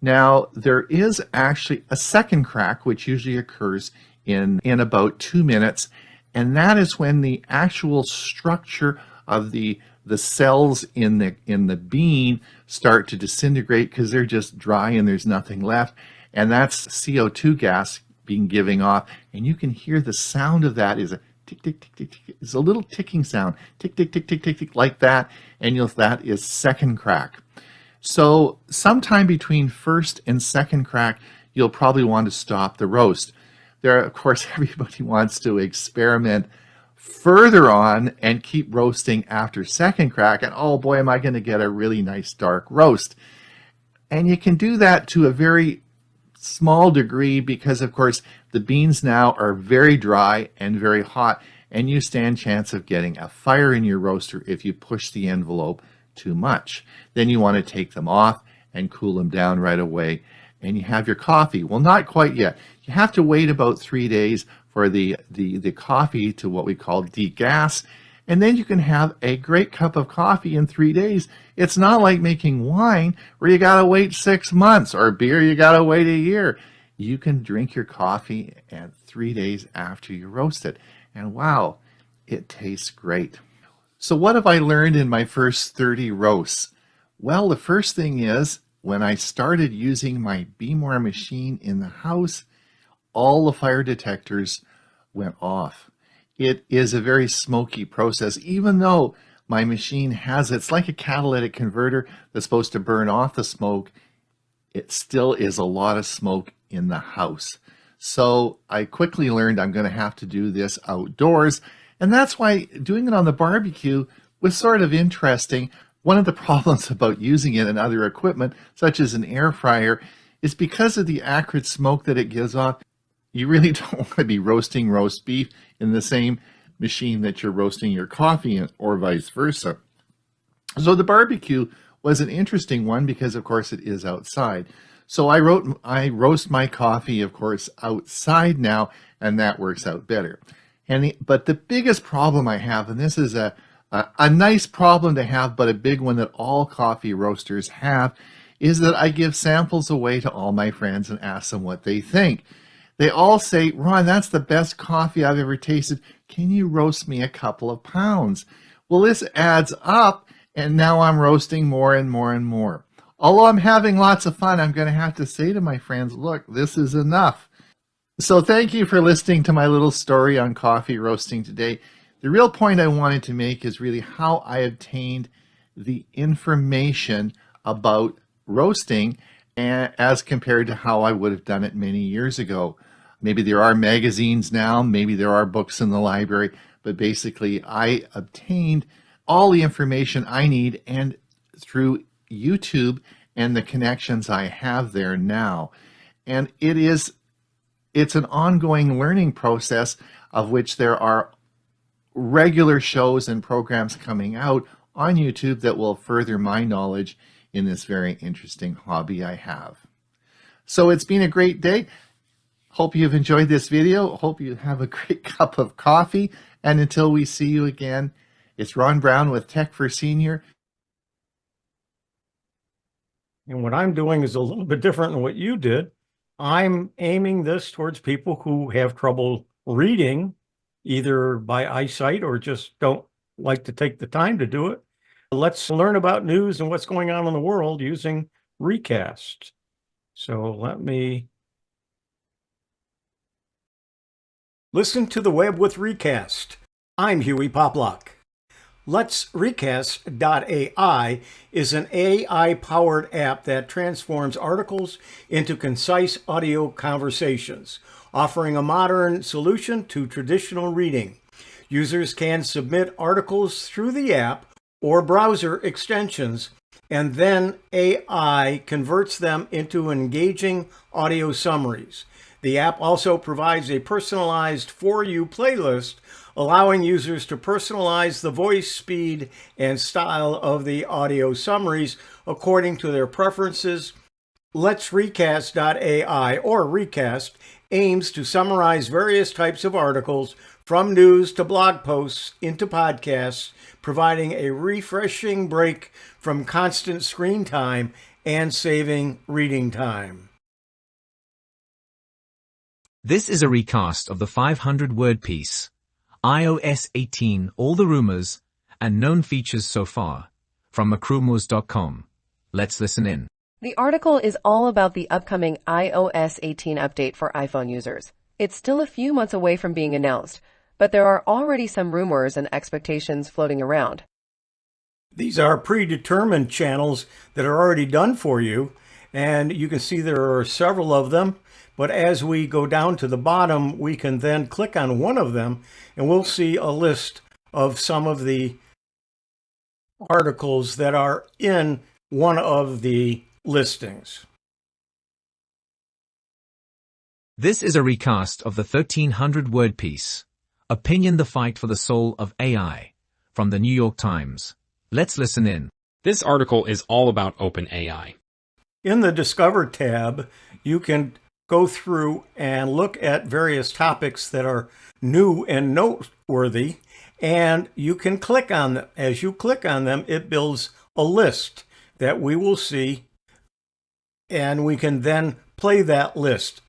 Now, there is actually a second crack, which usually occurs in about 2 minutes, and that is when the actual structure of the cells in the bean start to disintegrate because they're just dry and there's nothing left, and that's CO2 gas being giving off, and you can hear the sound of that is a tick tick tick tick tick. It's a little ticking sound, tick tick tick tick tick tick, like that, and that is second crack. So sometime between first and second crack, you'll probably want to stop the roast. There, of course, everybody wants to experiment further on and keep roasting after second crack, and oh boy, am I going to get a really nice dark roast. And you can do that to a very small degree because, of course, the beans now are very dry and very hot, and you stand chance of getting a fire in your roaster if you push the envelope too much. Then you want to take them off and cool them down right away, and you have your coffee. Well, not quite yet. You have to wait about 3 days for the coffee to what we call degas, and then you can have a great cup of coffee in 3 days. It's not like making wine where you gotta wait 6 months, or beer you gotta wait a year. You can drink your coffee at 3 days after you roast it, and wow, it tastes great. So what have I learned in my first 30 roasts? Well, the first thing is, when I started using my ℎ𝕝 machine in the house, all the fire detectors went off. It is a very smoky process, even though my machine has, it's like a catalytic converter that's supposed to burn off the smoke. It still is a lot of smoke in the house. So I quickly learned I'm going to have to do this outdoors. And that's why doing it on the barbecue was sort of interesting. One of the problems about using it in other equipment, such as an air fryer, is because of the acrid smoke that it gives off. You really don't want to be roasting roast beef in the same machine that you're roasting your coffee in, or vice versa. So the barbecue was an interesting one because, of course, it is outside. So I roast my coffee, of course, outside now, and that works out better. But the biggest problem I have, and this is a nice problem to have, but a big one that all coffee roasters have, is that I give samples away to all my friends and ask them what they think. They all say, Ron, that's the best coffee I've ever tasted. Can you roast me a couple of pounds? Well, this adds up, and now I'm roasting more and more and more. Although I'm having lots of fun, I'm going to have to say to my friends, look, this is enough. So thank you for listening to my little story on coffee roasting today. The real point I wanted to make is really how I obtained the information about roasting as compared to how I would have done it many years ago. Maybe there are magazines now, maybe there are books in the library, but basically I obtained all the information I need, and through YouTube and the connections I have there now. And it's an ongoing learning process, of which there are regular shows and programs coming out on YouTube that will further my knowledge in this very interesting hobby I have. So it's been a great day. Hope you've enjoyed this video. Hope you have a great cup of coffee. And until we see you again, it's Ron Brown with Tech for Senior. And what I'm doing is a little bit different than what you did. I'm aiming this towards people who have trouble reading, either by eyesight or just don't like to take the time to do it. Let's learn about news and what's going on in the world using Recast. So let me listen to the web with Recast. I'm Huey Poplock. Let's Recast.ai is an AI-powered app that transforms articles into concise audio conversations, offering a modern solution to traditional reading. Users can submit articles through the app or browser extensions, and then AI converts them into engaging audio summaries. The app also provides a personalized For You playlist, allowing users to personalize the voice, speed, and style of the audio summaries according to their preferences. Let's Recast.ai, or Recast, aims to summarize various types of articles, from news to blog posts, into podcasts, providing a refreshing break from constant screen time and saving reading time. This is a recast of the 500-word piece, iOS 18, All the Rumors and Known Features So Far, from ℏ𝕠𝕟. Let's listen in. The article is all about the upcoming iOS 18 update for iPhone users. It's still a few months away from being announced, but there are already some rumors and expectations floating around. These are predetermined channels that are already done for you, and you can see there are several of them. But as we go down to the bottom, we can then click on one of them, and we'll see a list of some of the articles that are in one of the listings. This is a recast of the 1,300-word piece, Opinion: The Fight for the Soul of AI, from the New York Times. Let's listen in. This article is all about OpenAI. In the Discover tab, you can go through and look at various topics that are new and noteworthy, and you can click on them. As you click on them, it builds a list that we will see, and we can then play that list.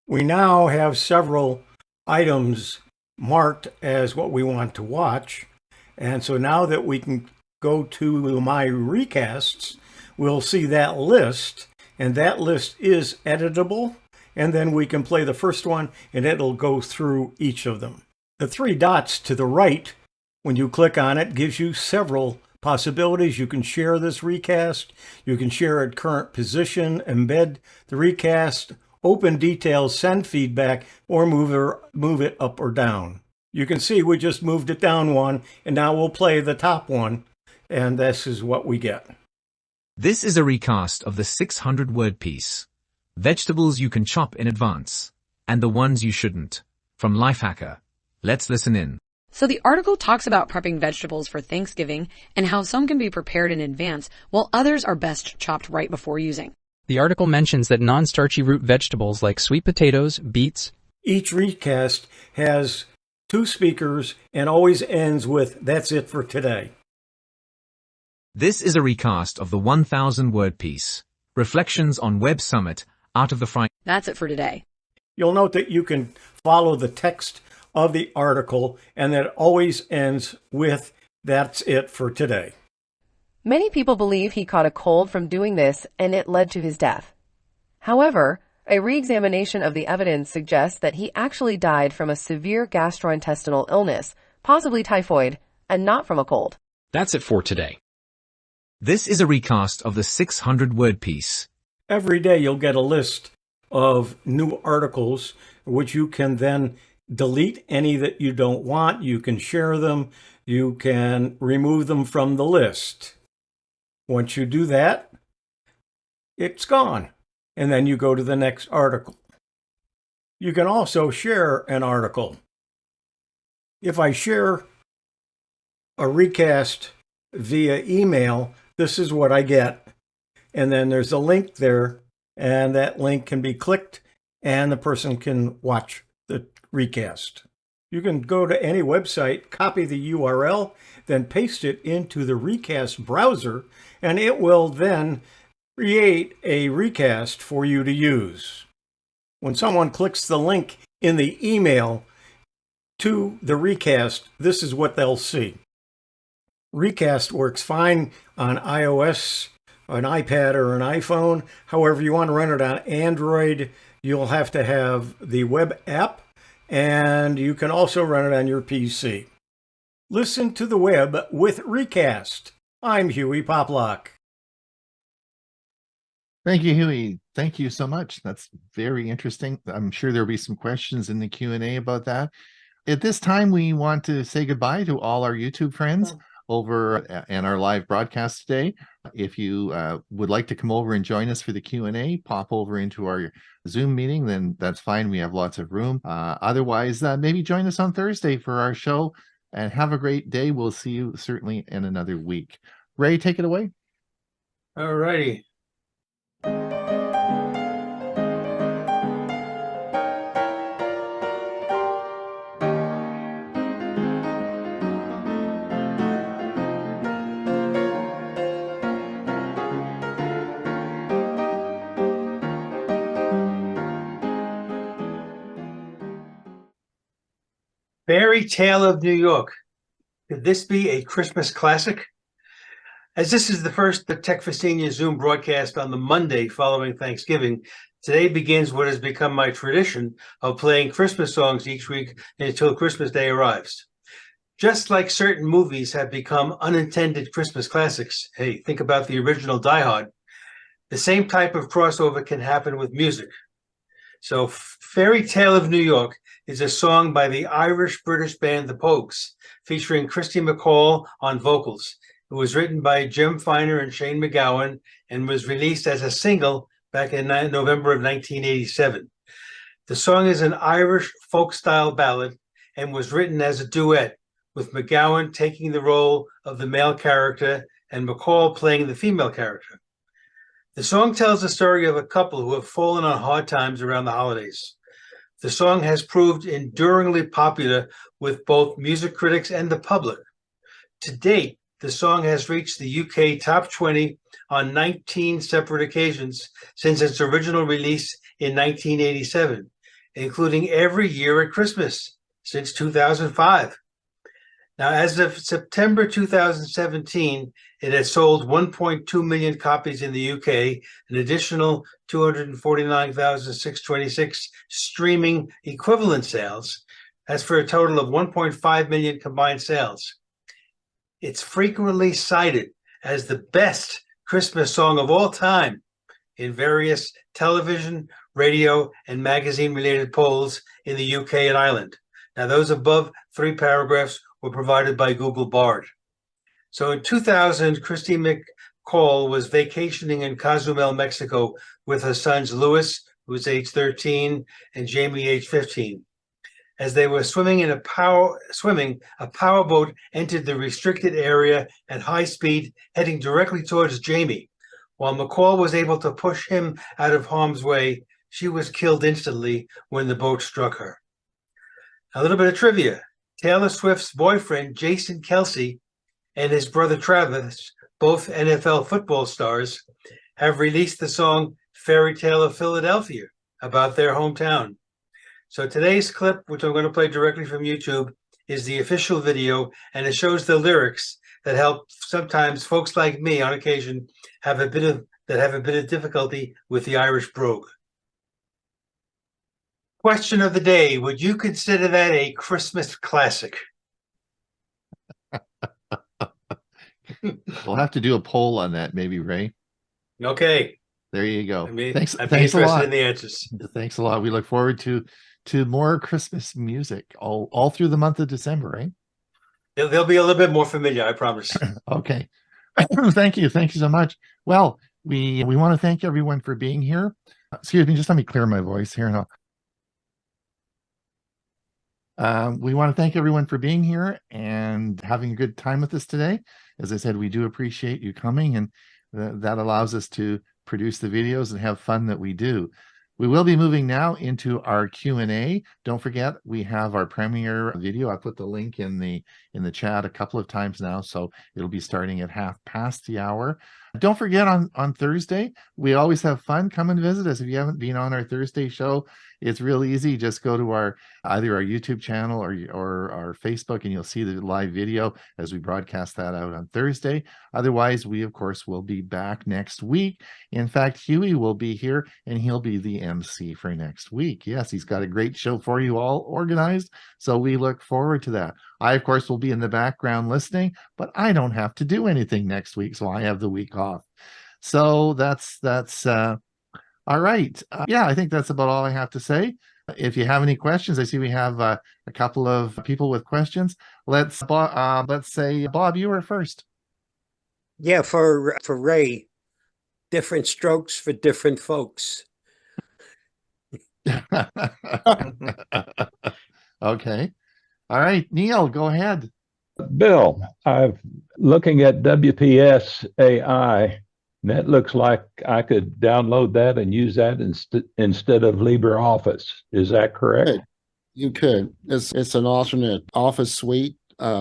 We now have several items marked as what we want to watch, and so now that we can go to my recasts, we'll see that list. And that list is editable, and then we can play the first one, and it'll go through each of them. The three dots to the right, when you click on it, gives you several possibilities. You can share this recast, you can share at current position, embed the recast, open details, send feedback, or move it up or down. You can see we just moved it down one, and now we'll play the top one, and this is what we get. This is a recast of the 600-word piece, Vegetables You Can Chop in Advance, and the Ones You Shouldn't, from Lifehacker. Let's listen in. So the article talks about prepping vegetables for Thanksgiving and how some can be prepared in advance while others are best chopped right before using. The article mentions that non-starchy root vegetables like sweet potatoes, beets. Each recast has 2 speakers and always ends with, "That's it for today." This is a recast of the 1,000-word piece, Reflections on Web Summit, Out of the Frying. That's it for today. You'll note that you can follow the text of the article, and that it always ends with, "That's it for today." Many people believe he caught a cold from doing this and it led to his death. However, a re-examination of the evidence suggests that he actually died from a severe gastrointestinal illness, possibly typhoid, and not from a cold. That's it for today. This is a recast of the 600-word piece. Every day you'll get a list of new articles, which you can then delete any that you don't want. You can share them. You can remove them from the list. Once you do that, it's gone. And then you go to the next article. You can also share an article. If I share a recast via email, this is what I get. And then there's a link there, and that link can be clicked, and the person can watch the recast. You can go to any website, copy the URL, then paste it into the Recast browser, and it will then create a recast for you to use. When someone clicks the link in the email to the recast, this is what they'll see. Recast works fine on iOS, an iPad, or an iPhone. However, you want to run it on Android, you'll have to have the web app, and you can also run it on your PC. Listen to the web with Recast. I'm Huey Poplock. Thank you, Huey. Thank you so much. That's very interesting. I'm sure there'll be some questions in the Q&A about that. At this time, we want to say goodbye to all our YouTube friends over and our live broadcast today. If you would like to come over and join us for the Q&A, pop over into our Zoom meeting, then that's fine. We have lots of room. Otherwise, maybe join us on Thursday for our show, and have a great day. We'll see you certainly in another week. Ray, take it away. All righty. Fairy Tale of New York. Could this be a Christmas classic? As this is the first Tech Festinia Zoom broadcast on the Monday following Thanksgiving, today begins what has become my tradition of playing Christmas songs each week until Christmas Day arrives. Just like certain movies have become unintended Christmas classics, hey, think about the original Die Hard, the same type of crossover can happen with music. So Fairy Tale of New York is a song by the Irish-British band The Pogues, featuring Christy McCall on vocals. It was written by Jim Feiner and Shane MacGowan and was released as a single back in November of 1987. The song is an Irish folk-style ballad and was written as a duet, with MacGowan taking the role of the male character and McCall playing the female character. The song tells the story of a couple who have fallen on hard times around the holidays. The song has proved enduringly popular with both music critics and the public. To date, the song has reached the UK top 20 on 19 separate occasions since its original release in 1987, including every year at Christmas since 2005. Now, as of September 2017, it had sold 1.2 million copies in the UK, an additional 249,626 streaming equivalent sales. That's for a total of 1.5 million combined sales. It's frequently cited as the best Christmas song of all time in various television, radio, and magazine-related polls in the UK and Ireland. Now, those above 3 paragraphs were provided by Google Bard. So in 2000, Christy McCall was vacationing in Cozumel, Mexico with her sons Louis, who was age 13, and Jamie, age 15. As they were swimming, a powerboat entered the restricted area at high speed, heading directly towards Jamie. While McCall was able to push him out of harm's way, she was killed instantly when the boat struck her. A little bit of trivia. Taylor Swift's boyfriend, Jason Kelce, and his brother Travis, both NFL football stars, have released the song Fairy Tale of Philadelphia about their hometown. So today's clip, which I'm going to play directly from YouTube, is the official video, and it shows the lyrics that help sometimes folks like me on occasion have a bit of difficulty with the Irish brogue. Question of the day, would you consider that a Christmas classic? We'll have to do a poll on that, maybe, Ray. Okay. There you go. I'd be Thanks a interested lot. in the answers. Thanks a lot. We look forward to more Christmas music all through the month of December, right? They'll be a little bit more familiar, I promise. Okay. Thank you so much. Well, we want to thank everyone for being here. Excuse me, just let me clear my voice here now. We want to thank everyone for being here and having a good time with us today. As I said, we do appreciate you coming, and that allows us to produce the videos and have fun that we do. We will be moving now into our Q&A. Don't forget, we have our premiere video. I put the link in the chat a couple of times now, so it'll be starting at 1/2 the hour. Don't forget, on Thursday, we always have fun. Come and visit us. If you haven't been on our Thursday show, it's real easy. Just go to either our YouTube channel or our Facebook, and you'll see the live video as we broadcast that out on Thursday. Otherwise, we, of course, will be back next week. In fact, Huey will be here, and he'll be the MC for next week. Yes, he's got a great show for you all organized, so we look forward to that. I, of course, will be in the background listening, but I don't have to do anything next week, so I have the week off. So that's all right. Yeah, I think that's about all I have to say. If you have any questions, I see we have a couple of people with questions. Let's say, Bob, you were first. Yeah, for Ray, different strokes for different folks. Okay. All right, Neil, go ahead. Bill, I'm looking at WPS AI. That looks like I could download that and use that instead of LibreOffice. Is that correct? You could. It's an alternate Office suite,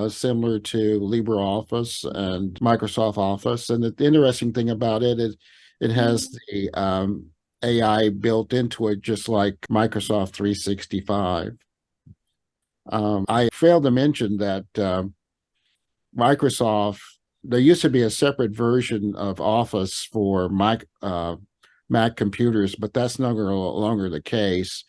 similar to LibreOffice and Microsoft Office. And the interesting thing about it is it has the AI built into it, just like Microsoft 365. I failed to mention that Microsoft, there used to be a separate version of Office for Mac computers, but that's no longer the case.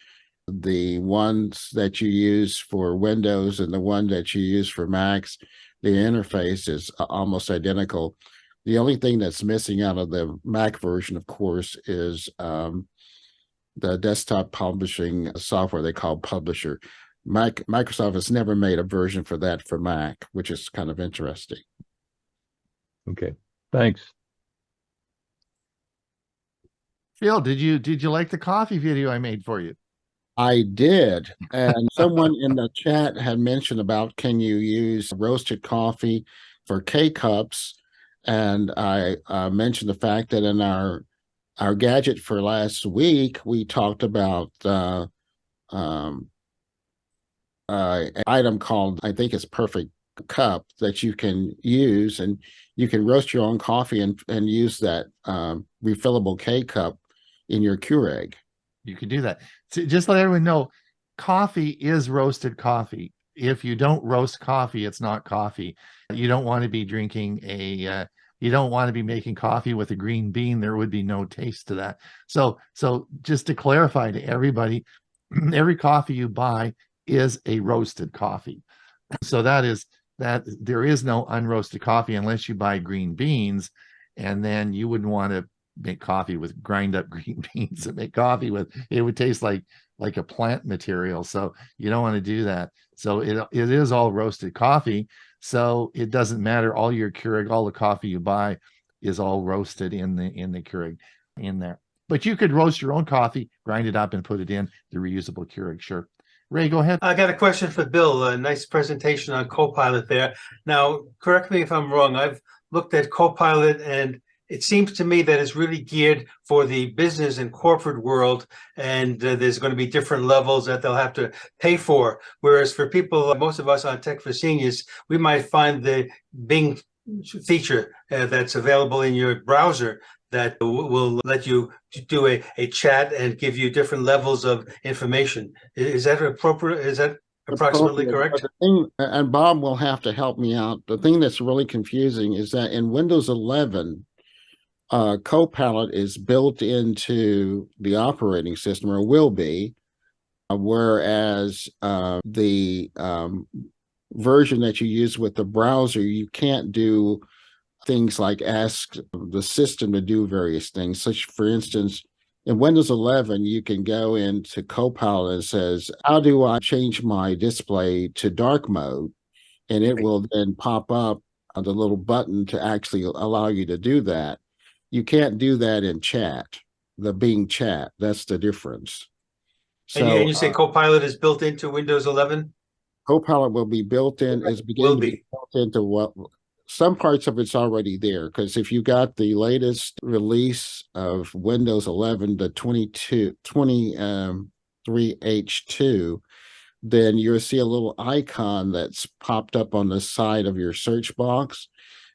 The ones that you use for Windows and the one that you use for Macs, the interface is almost identical. The only thing that's missing out of the Mac version, of course, is the desktop publishing software they call Publisher. Microsoft has never made a version for that for Mac, which is kind of interesting. Okay, thanks. Phil, did you like the coffee video I made for you? I did. And someone in the chat had mentioned about, can you use roasted coffee for K-cups? And I mentioned the fact that in our gadget for last week, we talked about an item called, I think it's Perfect Cup, that you can use, and you can roast your own coffee and use that refillable K-cup in your Keurig. You could do that. So just let everyone know, coffee is roasted coffee. If you don't roast coffee, it's not coffee. You don't want to be drinking you don't want to be making coffee with a green bean. There would be no taste to that. So just to clarify to everybody, every coffee you buy is a roasted coffee. So that there is no unroasted coffee unless you buy green beans, and then you wouldn't want to make coffee with grind up green beans and make coffee with it. Would taste like a plant material. So you don't want to do that. So it is all roasted coffee. So it doesn't matter. All your Keurig, all the coffee you buy is all roasted in the Keurig in there. But you could roast your own coffee, grind it up, and put it in the reusable Keurig. Sure. Ray, go ahead. I got a question for Bill. A nice presentation on CoPilot there. Now, correct me if I'm wrong. I've looked at CoPilot, and it seems to me that it's really geared for the business and corporate world, and there's going to be different levels that they'll have to pay for. Whereas for people, most of us on Tech for Seniors, we might find the Bing feature that's available in your browser that will let you do a chat and give you different levels of information. Is that appropriate? Is that approximately correct? The thing, and Bob will have to help me out. The thing that's really confusing is that in Windows 11, CoPilot is built into the operating system, or will be, whereas the version that you use with the browser, you can't do things like ask the system to do various things. Such, for instance, in Windows 11, you can go into CoPilot and says, how do I change my display to dark mode? And it will then pop up the little button to actually allow you to do that. You can't do that in chat, the Bing chat. That's the difference. So, and you say CoPilot is built into Windows 11? CoPilot will be built in, is beginning to be built into what some parts of it's already there. Because if you got the latest release of Windows 11, the 23H2, then you'll see a little icon that's popped up on the side of your search box,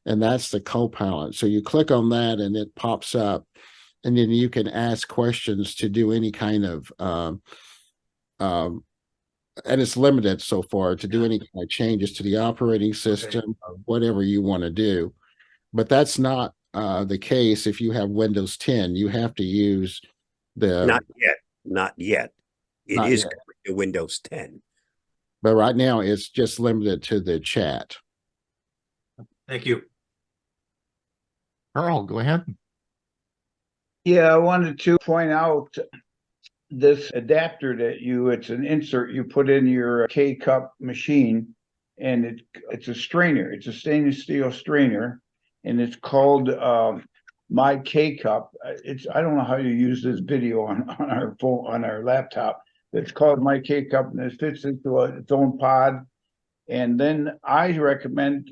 and that's the CoPilot. So you click on that and it pops up, and then you can ask questions to do any kind of and it's limited so far to do any kind of changes to the operating system, or whatever you want to do. But that's not the case if you have Windows 10. You have to use the... Not yet. It is coming to Windows 10. But right now, it's just limited to the chat. Thank you. Carl, go ahead. Yeah, I wanted to point out this adapter that it's an insert you put in your K-cup machine, and it's a strainer. It's a stainless steel strainer, and it's called My K-cup. I don't know how you use this video on our phone, on our laptop. It's called My K-cup, and it fits into its own pod. And then I recommend,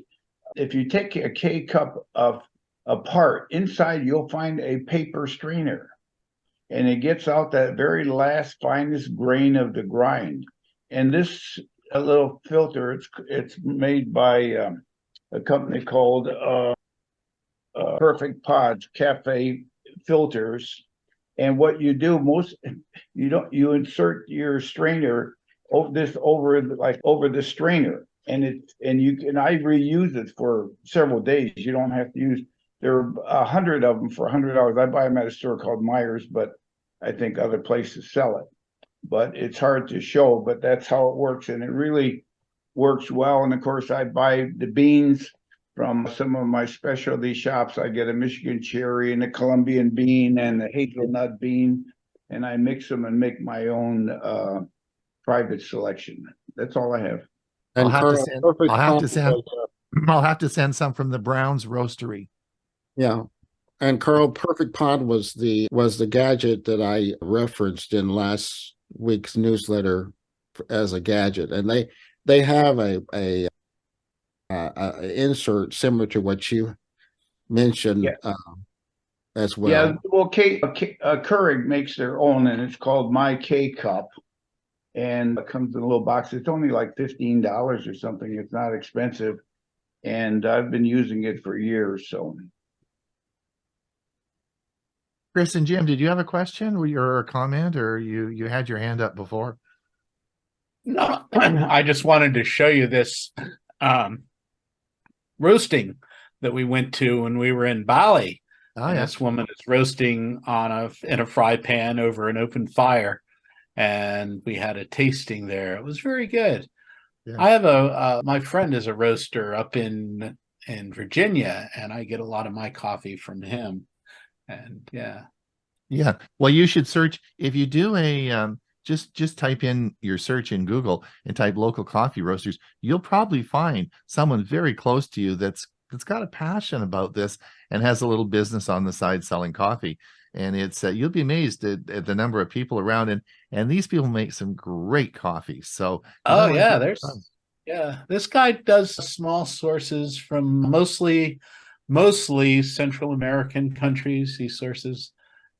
if you take a K-cup apart, inside you'll find a paper strainer. And it gets out that very last finest grain of the grind. And this little filter, it's made by a company called Perfect Pods Cafe Filters. And what you do you insert your strainer over the strainer, and I reuse it for several days. You don't have to use. There are 100 of them for $100. I buy them at a store called Myers, but I think other places sell it. But it's hard to show, but that's how it works, and it really works well. And of course, I buy the beans from some of my specialty shops. I get a Michigan cherry and a Colombian bean and a hazelnut bean, and I mix them and make my own private selection. That's all I have. I'll And have Carl, to send. perfect I'll have to pot send. was, I'll have to send some from the Browns Roastery. yeah. And Carl, Perfect Pod was the gadget that I referenced in last week's newsletter as a gadget, and they have a insert similar to what you mentioned as well. Yeah, well, Keurig makes their own, and it's called My K Cup, and it comes in a little box. It's only like $15 or something. It's not expensive, and I've been using it for years. So, Chris and Jim, did you have a question or a comment, or you had your hand up before? No, I just wanted to show you this roasting that we went to when we were in Bali. Oh, yeah. This woman is roasting in a fry pan over an open fire, and we had a tasting there. It was very good. Yeah. I have my friend is a roaster up in Virginia, and I get a lot of my coffee from him. And yeah. Well, you should search if you do a just type in your search in Google and type local coffee roasters. You'll probably find someone very close to you that's got a passion about this and has a little business on the side selling coffee. And it's you'll be amazed at the number of people around, and these people make some great coffee. So this guy does small sources from mostly Central American countries. He sources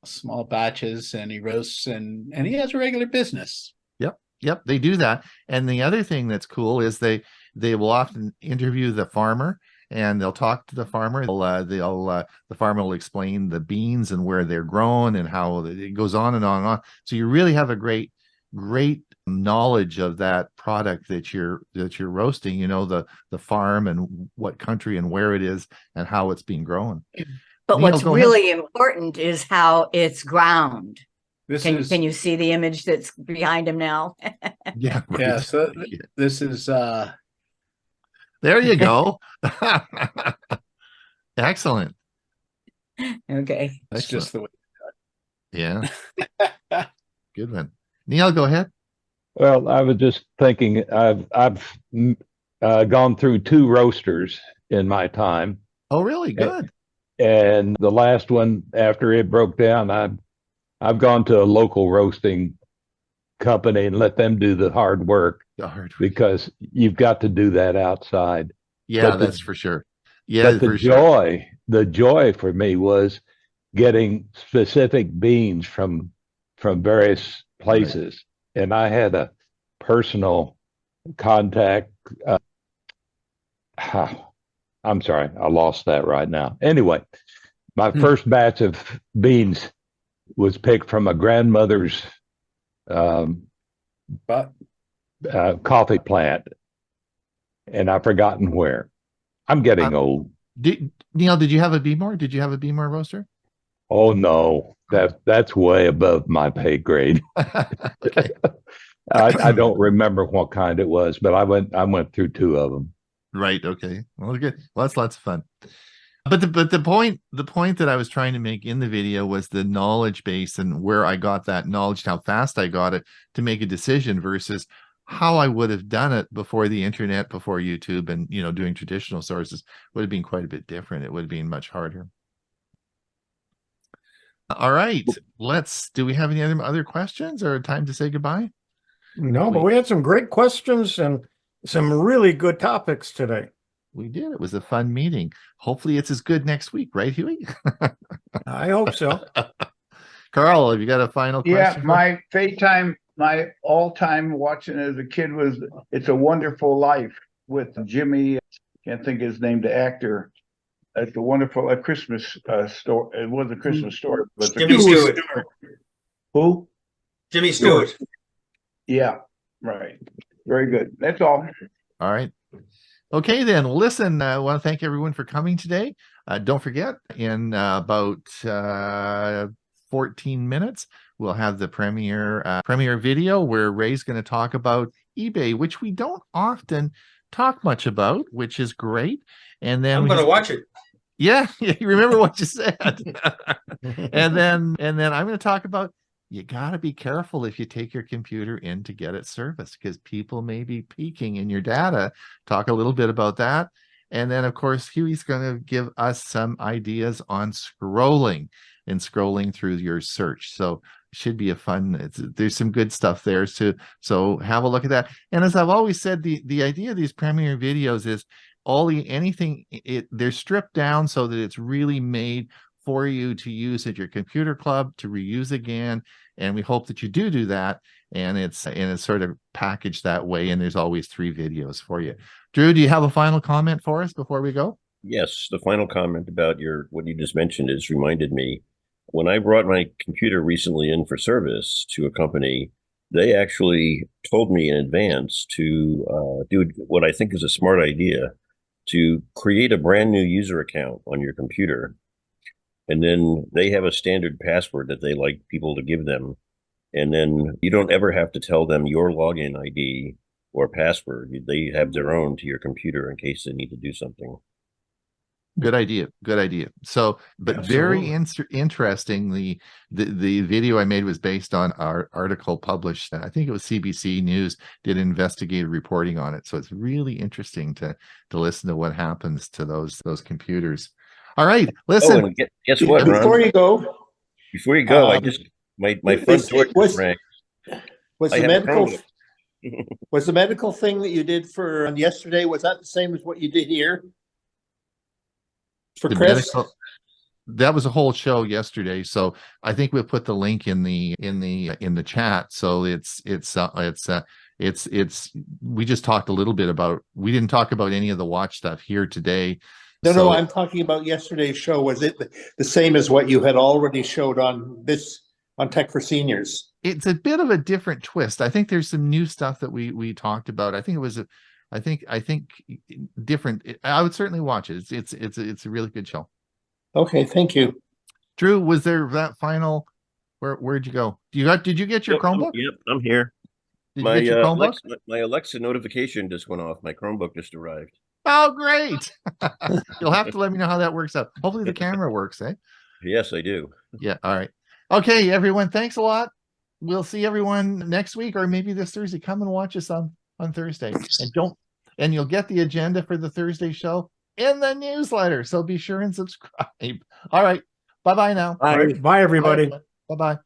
small batches and he roasts and he has a regular business. Yep, they do that. And the other thing that's cool is they will often interview the farmer, and they'll talk to the farmer. The farmer will explain the beans and where they're grown and how it goes on and on and on. So you really have a great knowledge of that product that you're roasting. You know the farm and what country and where it is and how it's being grown. But Neil, what's really important is how it's ground. Can you see the image that's behind him now? Yeah. Right. Yeah. So this is. There you go. Excellent. Okay. That's just the way. Yeah. Good one. Neil, go ahead. Well, I was just thinking, I've gone through 2 roasters in my time. Oh, really? Good. And the last one, after it broke down, I've gone to a local roasting company and let them do the hard work. Because you've got to do that outside. Yeah, that's for sure. Yeah, but the joy for me was getting specific beans from various places. Right. And I had a personal contact. I'm sorry, I lost that right now. Anyway, my first batch of beans was picked from a grandmother's coffee plant, and I've forgotten where. I'm getting old. Neil, did you have a Beemore? Did you have a Beemore roaster? Oh no, that's way above my pay grade. I don't remember what kind it was, but I went through 2 of them. Right. Okay. Well, good. Well, that's lots of fun. But the point that I was trying to make in the video was the knowledge base and where I got that knowledge, how fast I got it to make a decision versus how I would have done it before the internet, before YouTube, and doing traditional sources would have been quite a bit different. It would have been much harder. All right. Do we have any other questions or time to say goodbye? No, but we had some great questions and some really good topics today. We did. It was a fun meeting. Hopefully it's as good next week, right, Huey? I hope so. Carl, have you got a final question? Yeah, my all-time watching as a kid was It's a Wonderful Life with Jimmy, can't think of his name, the actor. It's a wonderful Christmas story. It was a Christmas story. But Jimmy Stewart. Who? Jimmy Stewart. Yeah. Right. Very good. That's all. All right. Okay, then. Listen, I want to thank everyone for coming today. Don't forget, in about 14 minutes, we'll have the premiere video where Ray's going to talk about eBay, which we don't often talk much about, which is great. And then I'm going to watch it. Yeah, you remember what you said. and then I'm going to talk about, you got to be careful if you take your computer in to get it serviced, because people may be peeking in your data. Talk a little bit about that. And then, of course, Huey's going to give us some ideas on scrolling through your search. So it should be a fun, there's some good stuff there too. So have a look at that. And as I've always said, the idea of these premiere videos is they're stripped down so that it's really made for you to use at your computer club, to reuse again. And we hope that you do that. And it's sort of packaged that way. And there's always 3 videos for you. Drew, do you have a final comment for us before we go? Yes, the final comment about what you just mentioned is reminded me. When I brought my computer recently in for service to a company, they actually told me in advance to do what I think is a smart idea, to create a brand new user account on your computer. And then they have a standard password that they like people to give them. And then you don't ever have to tell them your login ID or password. They have their own to your computer in case they need to do something. Good idea. So, but very interesting. The video I made was based on our article published. I think it was CBC News did investigative reporting on it. So it's really interesting to listen to what happens to those computers. All right, listen. Oh, and guess what, Ron? Before you go, I just my front door just rang. Was the medical thing that you did for yesterday, was that the same as what you did here? For Chris? That was a whole show yesterday, so I think we'll put the link in the chat. So we just talked a little bit about, we didn't talk about any of the watch stuff here today. No, I'm talking about yesterday's show. Was it the same as what you had already showed on Tech for Seniors? It's a bit of a different twist. I think there's some new stuff that we talked about. I think it was I think different. I would certainly watch it. It's a really good show. Okay, thank you. Drew, was there that final? Where'd you go? Did you get your Chromebook? Yep, I'm here. Did you get your Chromebook? My Alexa notification just went off. My Chromebook just arrived. Oh, great! You'll have to let me know how that works out. Hopefully the camera works, eh? Yes, I do. Yeah. All right. Okay, everyone. Thanks a lot. We'll see everyone next week, or maybe this Thursday. Come and watch us on Thursday, and you'll get the agenda for the Thursday show in the newsletter. So be sure and subscribe. All right. Bye-bye now. Bye, everybody. Bye-bye.